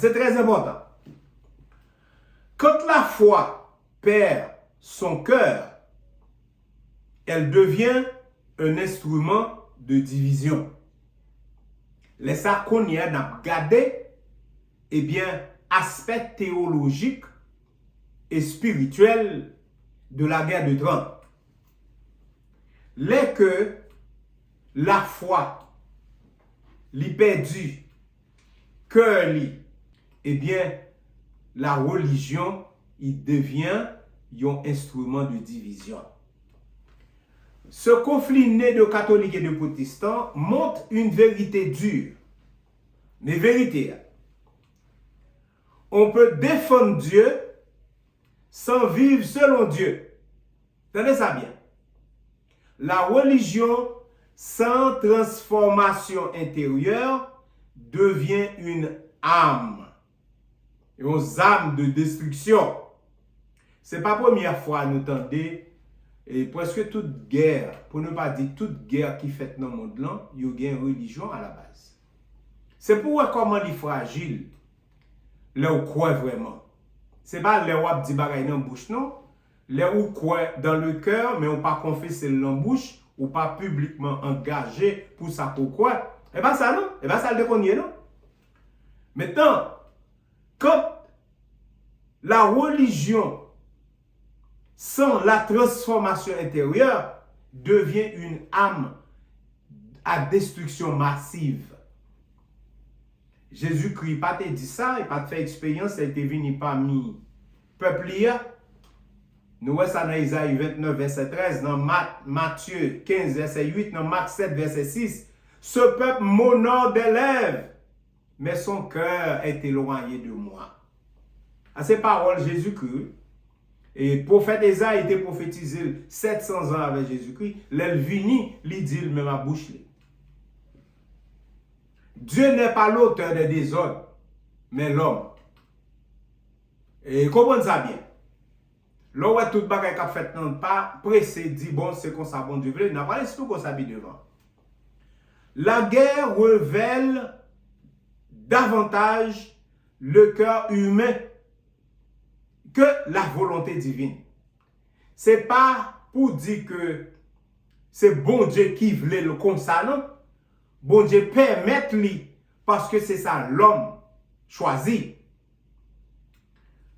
C'est très important. Quand la foi perd son cœur, elle devient un instrument de division. Les ça qu'on y a gardé, eh bien, aspect théologique et spirituel de la guerre de 30. Les que la foi, li perdu, cœur li, eh bien, la religion, il devient un instrument de division. Ce conflit né de catholiques et de protestants montre une vérité dure. Mais vérité. on peut défendre Dieu sans vivre selon Dieu. Tenez ça bien. La religion sans transformation intérieure devient une âme. Une âme de destruction. C'est pas la première fois nous entendons et presque toute guerre, pour ne pas dire toute guerre qui fait dans le monde là, il y a une religion à la base. C'est pour voir comment il est fragile. Là où croit vraiment. C'est pas là où on dit bagaille dans la bouche non. Là où croit dans le cœur, mais on pas confesser dans la bouche ou pas publiquement engagé pour ça pourquoi. Et bien ça non. Et bien ça le déconne non. Maintenant, quand la religion sans la transformation intérieure devient une âme à destruction massive. Jésus-Christ pas te dit ça, il pas te fait expérience, il était venu parmi peuple hier. Nous voyons ça dans Isaïe 29, verset 13, dans Matthieu 15, verset 8, dans Marc 7, verset 6. Ce peuple m'honore des lèvres, mais son cœur est éloigné de moi. À ces paroles, Jésus-Christ, et le prophète Isaïe était prophétisé 700 ans avec Jésus-Christ, l'elle vini, il dit le même à bouche. Dieu n'est pas l'auteur des désordres, mais l'homme. Et comprenez ça bien. Là où tout le bagage qu'a fait non pas pressé dit bon c'est comme ça bon Dieu veut, n'a pas l'esprit qu'on s'habille devant. La guerre révèle davantage le cœur humain que la volonté divine. C'est pas pour dire que c'est bon Dieu qui voulait le comme ça, non. Bon Dieu permet lui parce que c'est ça l'homme choisi.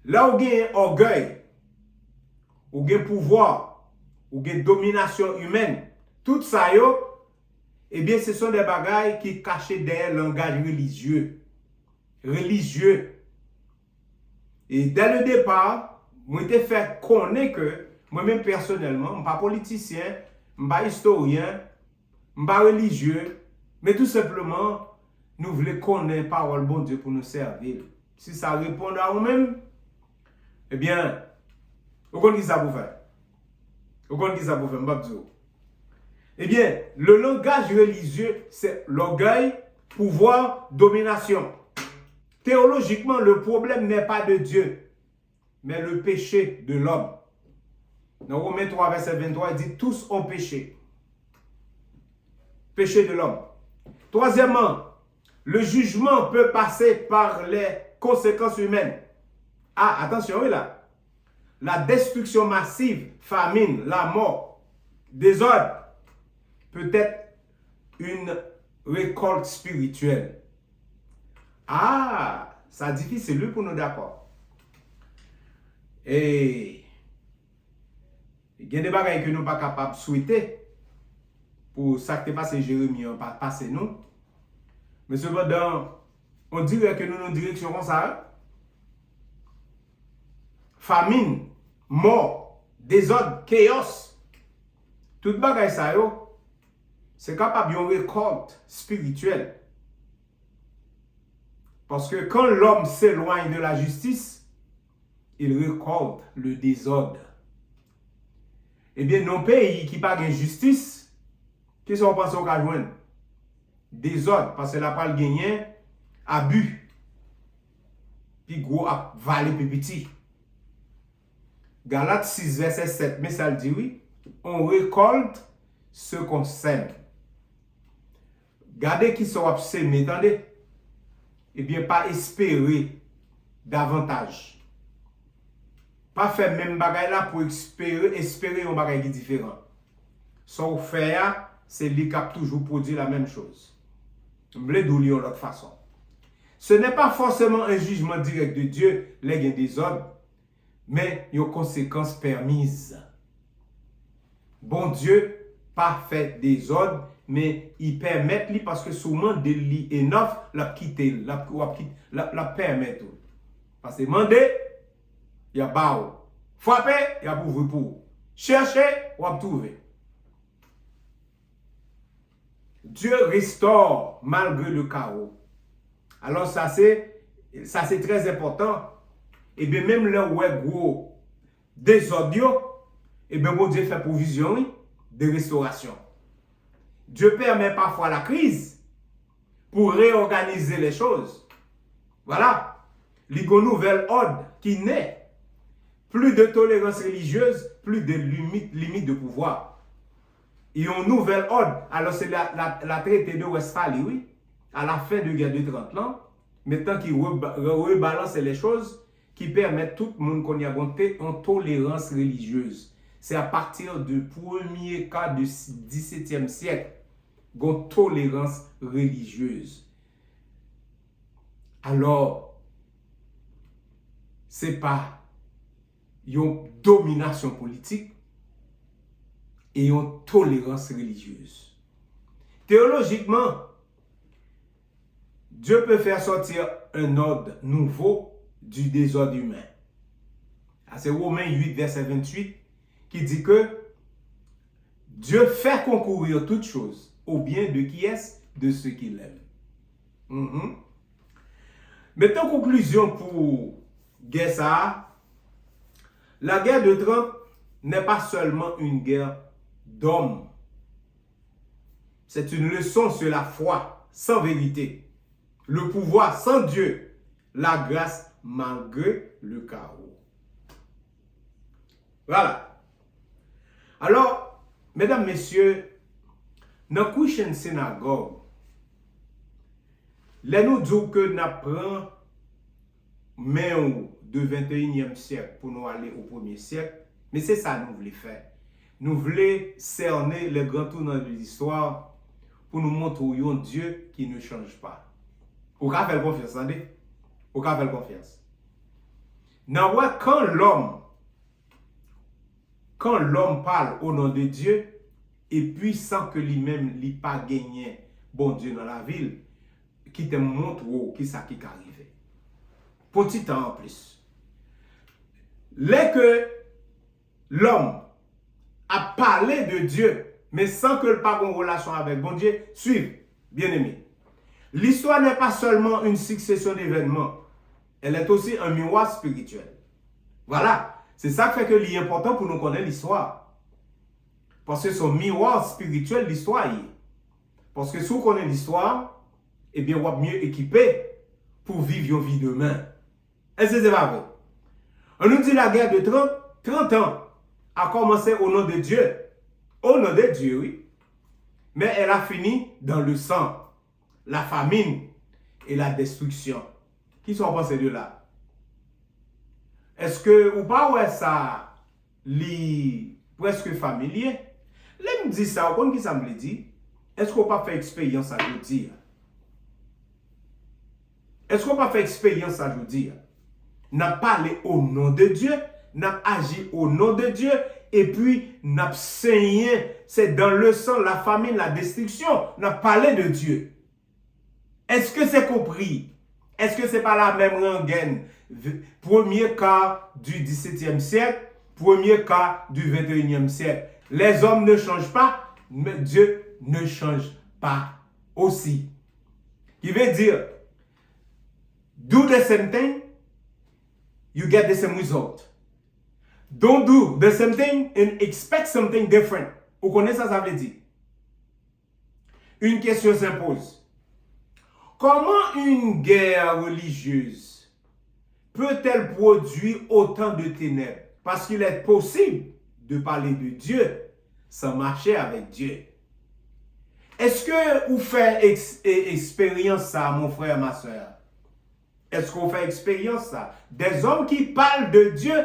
Là où il y a orgueil, où il y a pouvoir, où il y a domination humaine, tout ça, eh bien, ce sont des bagailles qui cachent derrière le langage religieux. Et dès le départ, moi, j'ai fait connaître que moi-même personnellement, je ne suis pas politicien, je ne suis pas historien, je ne suis pas religieux, mais tout simplement, nous voulons connaître la parole de bon Dieu pour nous servir. Si ça répond à nous-mêmes, eh bien, vous comprenez qui ça vous fait? Vous comprenez qui ça vous fait? Eh bien, le langage religieux, c'est l'orgueil, pouvoir, domination. Théologiquement, le problème n'est pas de Dieu, mais le péché de l'homme. Dans Romains 3, verset 23, il dit tous ont péché. Péché de l'homme. Troisièmement, le jugement peut passer par les conséquences humaines. Ah, attention, oui là. La destruction massive, famine, la mort, désordre, peut être une récolte spirituelle. Ah, ça difficile pour nous d'accord. Et il y a des bagages que nous ne sommes pas capables de souhaiter pour ça qui est passé Jérémie, on pas passer nous. Mais cependant, on dirait que nous nous direction comme ça. Famine, mort, désordre, chaos. Tout bagage ça c'est capable d'une récolte spirituelle. Parce que quand l'homme s'éloigne de la justice, il récolte le désordre. Eh bien, nos pays qui parlent de justice, qui sont pensés au cas joindre? Désordre, parce que la parole gagnée, abus. Puis gros, valer petit. Galates 6, verset 7, mais ça le dit oui, on récolte ce qu'on sème. Gardez qui sont semés, attendez. Eh bien, pas espérer davantage. Pas faire même bagaille là pour espérer un bagaille différent. Son faire, c'est lui qui a toujours produit la même chose. Je vais le dire de l'autre façon. Ce n'est pas forcément un jugement direct de Dieu, les gains des ordres, mais il y a une conséquence permise. Bon Dieu, pas fait des ordres, mais il permet lui parce que souvent de lui enough la quitter, la permet tout. Parce que demander, il y a bao. Frapper, il y a pour. Chercher, il y a trouver. Dieu restaure malgré le chaos. Alors ça c'est Ça c'est très important. Et bien même là où est gros désordre, et bien bon Dieu fait provision oui, de restauration. Dieu permet parfois la crise pour réorganiser les choses. Voilà. Il y a une nouvelle ordre qui naît. Plus de tolérance religieuse, plus de limites de pouvoir. Il y a un nouvel ordre. Alors c'est la traité de Westphalie, oui, à la fin de la guerre de 30 ans, maintenant qu'il rebalance les choses, qui permettent tout le monde qu'on y a monté en tolérance religieuse. C'est à partir du premier cas du XVIIe siècle, qu'on tolérance religieuse. Alors, c'est pas une domination politique et une tolérance religieuse. Théologiquement, Dieu peut faire sortir un ordre nouveau du désordre humain. C'est Romains 8, verset 28, qui dit que Dieu fait concourir toutes choses au bien de qui est-ce? De ceux qui l'aiment. Mettons conclusion pour guerre ça. La guerre de 30 n'est pas seulement une guerre d'hommes. C'est une leçon sur la foi sans vérité, le pouvoir sans Dieu, la grâce malgré le chaos. Voilà. Alors, mesdames, messieurs, dans la prochaine synagogue, là nous disons que nous apprenons mais de 21e siècle pour nous aller au 1er siècle, mais c'est ça que nous voulons faire. Nous voulons cerner les grands tournants de l'histoire pour nous montrer un Dieu qui ne change pas. Vous avez fait confiance, attendez? Vous avez fait confiance. Quand l'homme parle au nom de Dieu, et puis sans que lui-même n'ait pas gagné bon Dieu dans la ville, qui te montre qui ça qui est arrivé. Petit temps en plus. Dès que l'homme a parlé de Dieu, mais sans que le pas en relation avec bon Dieu, suivez, bien aimé. L'histoire n'est pas seulement une succession d'événements, elle est aussi un miroir spirituel. Voilà, c'est ça qui fait que c'est important pour nous connaître l'histoire. Parce que son miroir spirituel, l'histoire y est. Parce que si vous connaissez l'histoire, eh bien, vous êtes mieux équipé pour vivre une vie demain. Est-ce que c'est pas vrai? On nous dit la guerre de 30 ans a commencé au nom de Dieu. Au nom de Dieu, oui. Mais elle a fini dans le sang, la famine et la destruction. Qui sont pensés de là? Est-ce que, ou pas, ouais, ça, li presque familier? Là, me dit ça, on qui ça me dit? Est-ce qu'on pas fait expérience à vous dire? Est-ce qu'on pas fait expérience à vous dire? N'a parlé au nom de Dieu, n'a agi au nom de Dieu, et puis n'a saigné, c'est dans le sang, la famine, la destruction, n'a parlé de Dieu. Est-ce que c'est compris? Est-ce que c'est pas la même rengaine? Premier cas du XVIIe siècle, premier cas du XXIe siècle. Les hommes ne changent pas, mais Dieu ne change pas aussi. Qui veut dire, do the same thing, you get the same result. Don't do the same thing and expect something different. Vous connaissez ça, ça veut dire? Une question s'impose. Comment une guerre religieuse peut-elle produire autant de ténèbres? Parce qu'il est possible de parler de Dieu sans marcher avec Dieu. Est-ce que vous faites expérience ça, mon frère, ma soeur? Est-ce qu'on fait expérience ça? Des hommes qui parlent de Dieu,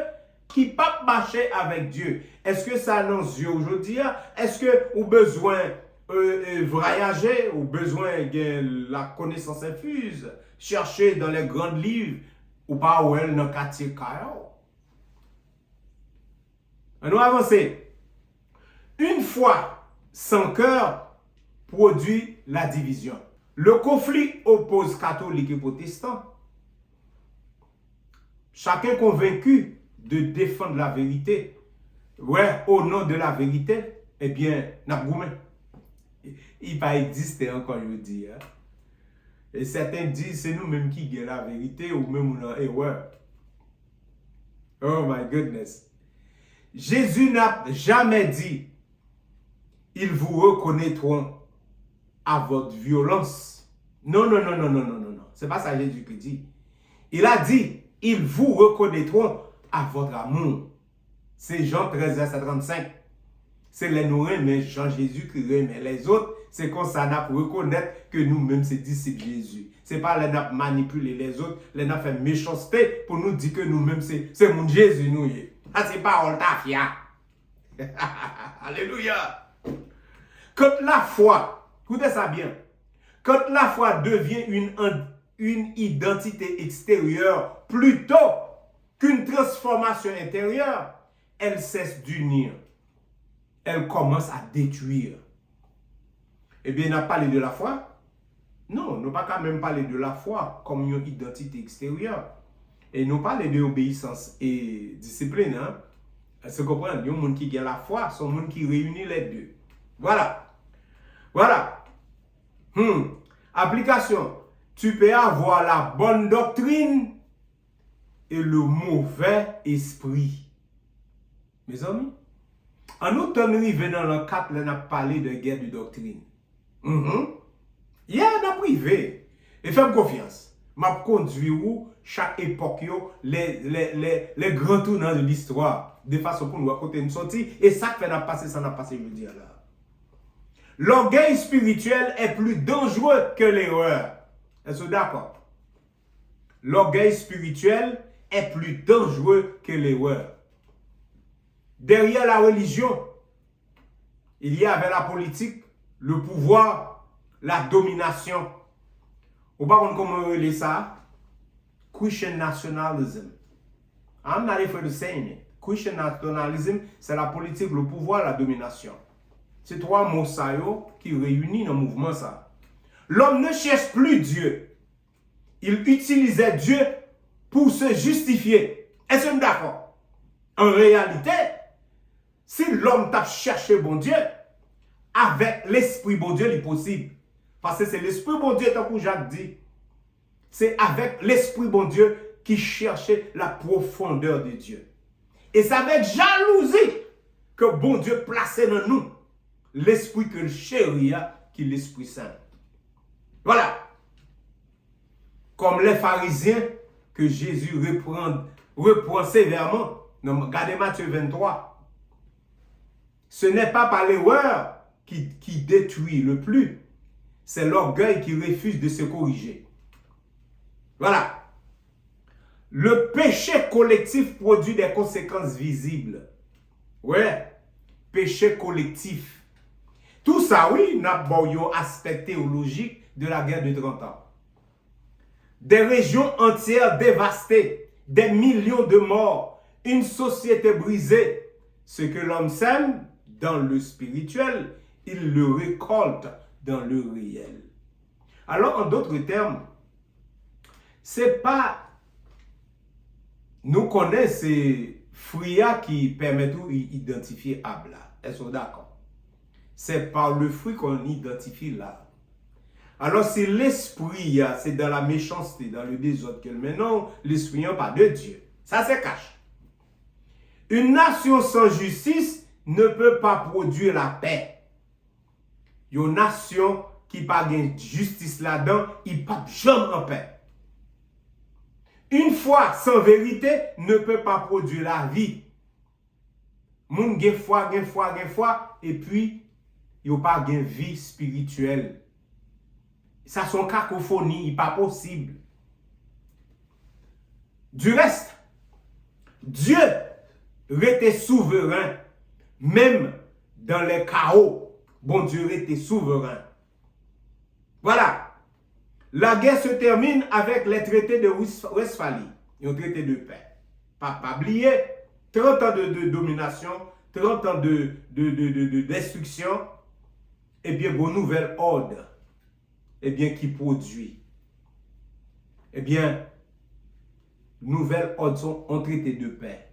qui ne peuvent pas marcher avec Dieu. Est-ce que ça annonce Dieu aujourd'hui? Est-ce que vous avez besoin voyager, ou besoin de la connaissance infuse, chercher dans les grands livres, ou pas où elle dans le quartier Kao? On va avancer. Une foi sans cœur produit la division. Le conflit oppose catholiques et protestants. Chacun convaincu de défendre la vérité. Ouais, au nom de la vérité, eh bien, n'a pas il pas existé encore, je veux dire. Et certains disent c'est nous-mêmes qui gagnons la vérité ou même on a erreur. Oh my goodness. Jésus n'a jamais dit ils vous reconnaîtront à votre violence. Non, non, non, non, non, non, non, non. C'est pas ça Jésus qui dit. Il a dit ils vous reconnaîtront à votre amour. C'est Jean 13, verset 35. C'est les nous mais Jean-Jésus qui remet les autres. C'est comme ça n'a pour reconnaître que nous-mêmes, c'est disciples de Jésus. C'est pas les n'a manipuler les autres, les n'a fait méchanceté pour nous dire que nous-mêmes, c'est mon Jésus, nous. Ah, c'est pas Oltafia. Alléluia. Quand la foi, écoutez ça bien, quand la foi devient une identité extérieure plutôt qu'une transformation intérieure, elle cesse d'unir. Elle commence à détruire. Eh bien, on a parlé de la foi. Non, on n'a pas quand même parlé de la foi comme une identité extérieure. Et nous parlons de obéissance et discipline. Hein? Se comprendre, il y a un monde qui a la foi, c'est un monde qui réunit les deux. Voilà. Voilà. Application. Tu peux avoir la bonne doctrine et le mauvais esprit. Mes amis, en automne, venant dans le 4, on a parlé de guerre de doctrine. Il y a un privé. Et faites confiance. M'a conduit où chaque époque, les grands tournants de l'histoire, de façon pour nous raconter une sortie. Et ça fait n'a passé, ça n'a passé, je dis là. L'orgueil spirituel est plus dangereux que l'erreur. Est-ce que d'accord? L'orgueil spirituel est plus dangereux que l'erreur. Derrière la religion, il y avait la politique, le pouvoir, la domination. Ou pas comment on relève ça? Christian nationalism. I'm not afraid of saying it. Christian nationalism, c'est la politique, le pouvoir, la domination. C'est trois mots ça qui réunissent dans le mouvement ça. L'homme ne cherche plus Dieu. Il utilisait Dieu pour se justifier. Est-ce que vous êtes d'accord? En réalité, si l'homme t'a cherché bon Dieu, avec l'esprit bon Dieu, il est possible. Parce que c'est l'esprit bon Dieu, tant que Jacques dit. C'est avec l'esprit bon Dieu qui cherchait la profondeur de Dieu. Et c'est avec jalousie que bon Dieu plaçait dans nous l'esprit que le chérit, qui est l'Esprit Saint. Voilà. Comme les pharisiens que Jésus reprend sévèrement. Regardez Matthieu 23. Ce n'est pas par l'erreur qui détruit le plus. C'est l'orgueil qui refuse de se corriger. Voilà. Le péché collectif produit des conséquences visibles. Ouais. Péché collectif. Tout ça, oui, n'a pas un aspect théologique de la guerre de 30 ans. Des régions entières dévastées, des millions de morts, une société brisée. Ce que l'homme sème dans le spirituel, il le récolte dans le réel. Alors, en d'autres termes, c'est pas nous connaissons ces fruits qui permettent d'identifier Abla. Est-ce que d'accord? C'est par le fruit qu'on identifie là. Alors, si l'esprit, c'est dans la méchanceté, dans le désordre qu'elle met, non, l'esprit n'est pas de Dieu. Ça se cache. Une nation sans justice ne peut pas produire la paix. Une nation qui n'a pas de justice là-dedans, il ne peut jamais en paix. Une foi sans vérité ne peut pas produire la vie. Moun gen foi, et puis, il n'y a pas de vie spirituelle. Ça son cacophonie, il n'est pas possible. Du reste, Dieu était souverain, même dans les chaos. Bon Dieu était souverain. Voilà. La guerre se termine avec les traités de Westphalie. Un traité de paix. Pas oublier, 30 ans de domination, 30 ans de destruction, et bien, une nouvelle ordre, et bien, qui produit. Eh bien, nouvelle ordre sont en traité de paix.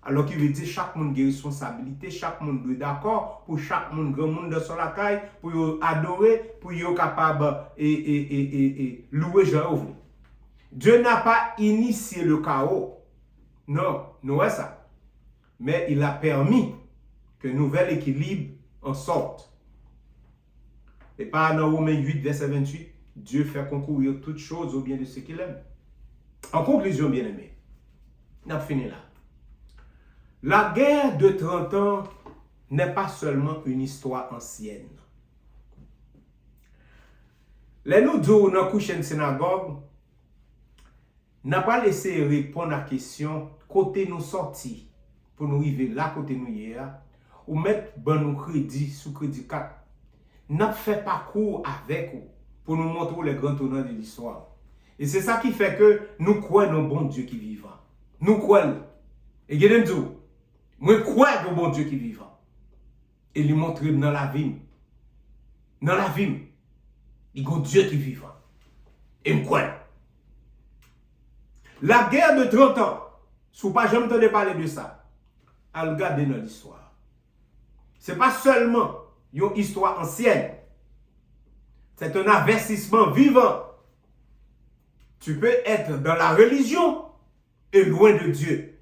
Alors qu'il veut dire chaque monde a une responsabilité, chaque monde doit d'accord pour chaque monde, grand monde dans son lacaille, pour y adorer, pour y être capable et louer Jéhovah. Dieu n'a pas initié le chaos. Non, nous c'est ça. Mais il a permis que nouvel équilibre en sorte. Et par dans Romains 8, verset 28, Dieu fait concourir toutes choses au bien de ceux qu'il aime. En conclusion, bien-aimés, on a fini là. La guerre de 30 ans n'est pas seulement une histoire ancienne. Les nous disons dans la synagogue, n'a pas laissé répondre à la question côté nous sorti pour nous arriver là côté nous hier ou mettre bon nous crédit sous crédit 4. N'a fait parcours avec vous pour nous montrer les grands tournants de l'histoire. Et c'est ça qui fait que nous croyons au bon Dieu qui vivant. Nous croyons. Et je dis, moi crois au bon Dieu qui vivant. Et lui montrer dans la vie. Dans la vie. Il y a un Dieu qui vivant. Et me crois. La guerre de 30 ans, si vous n'avez jamais entendu parler de ça, à regarder dans l'histoire. Ce n'est pas seulement une histoire ancienne. C'est un investissement vivant. Tu peux être dans la religion et loin de Dieu.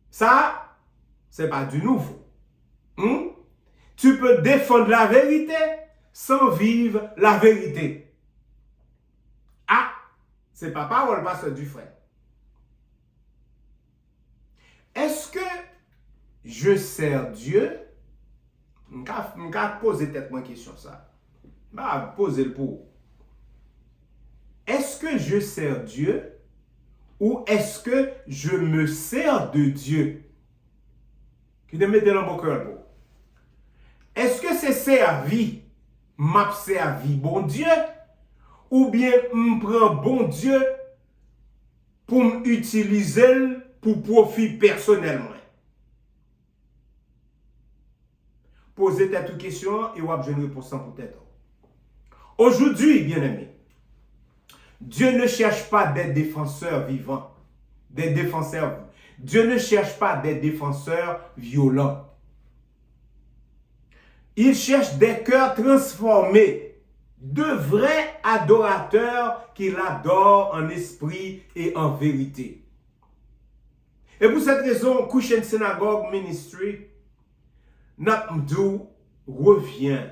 Ça, ce n'est pas du nouveau. Tu peux défendre la vérité sans vivre la vérité. Ah, c'est pas parole pasteur du frère. Est-ce que je sers Dieu? Je vais poser peut-être une question ça. Je vais poser le pour. Est-ce que je sers Dieu ou est-ce que je me sers de Dieu? Qui te mette dans mon cœur. Est-ce que c'est servi, m'a servi bon Dieu, ou bien me prend bon Dieu pour m'utiliser pour profit personnellement? Posez cette question et vous avez une réponse peut-être. Aujourd'hui, bien-aimés, Dieu ne cherche pas des défenseurs vivants, des défenseurs. Dieu ne cherche pas des défenseurs violents. Il cherche des cœurs transformés, de vrais adorateurs qui l'adorent en esprit et en vérité. Et pour cette raison, Cushion Synagogue Ministry, Napmdou revient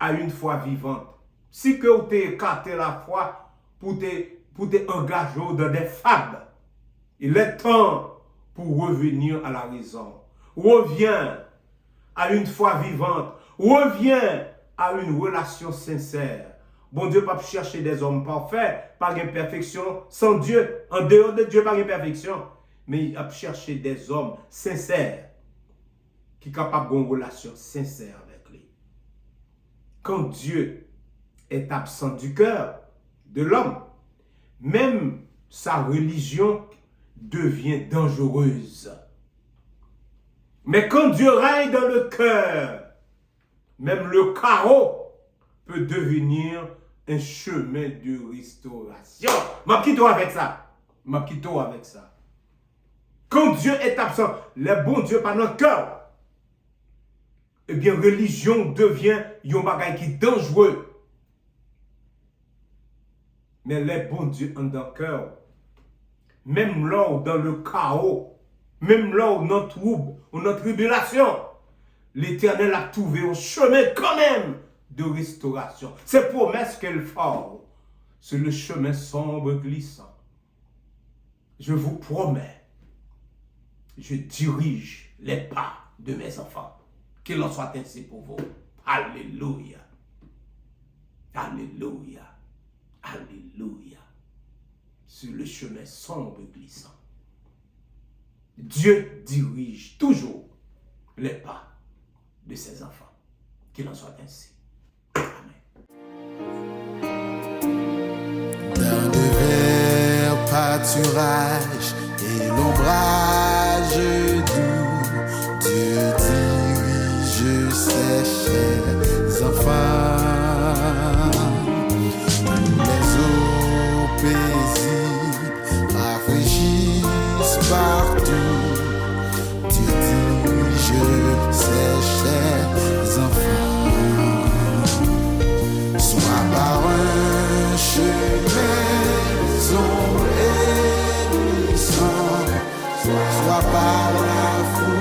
à une foi vivante. Si que vous t'es écarté la foi pour te engager dans des fables, il est temps pour revenir à la raison. Reviens à une foi vivante. Reviens à une relation sincère. Bon Dieu pas chercher des hommes parfaits, pas d'imperfection. Sans Dieu, en dehors de Dieu, pas d'imperfection. Mais il a cherché des hommes sincères qui sont capables d'une relation sincère avec lui. Quand Dieu est absent du cœur de l'homme, même sa religion devient dangereuse. Mais quand Dieu règne dans le cœur, même le chaos peut devenir un chemin de restauration. Ma petite avec ça. Ma petite avec ça. Quand Dieu est absent, le bon Dieu pas dans le cœur, eh bien, religion devient un bagage qui est dangereux. Mais le bon Dieu en dans le cœur, même là où dans le chaos, même là où dans le trouble, ou dans la tribulation, l'Éternel a trouvé un chemin quand même de restauration. C'est promesse qu'elle fait sur le chemin sombre glissant. Je vous promets, je dirige les pas de mes enfants. Qu'il en soit ainsi pour vous. Alléluia. Alléluia. Alléluia. Sur le chemin sombre glissant. Dieu dirige toujours les pas de ses enfants. Qu'il en soit ainsi. Amen. Dans de verts pâturages et l'ombrage doux, Dieu dirige ses chers enfants. Les eaux paisibles rafraîchissent partout. par la foi.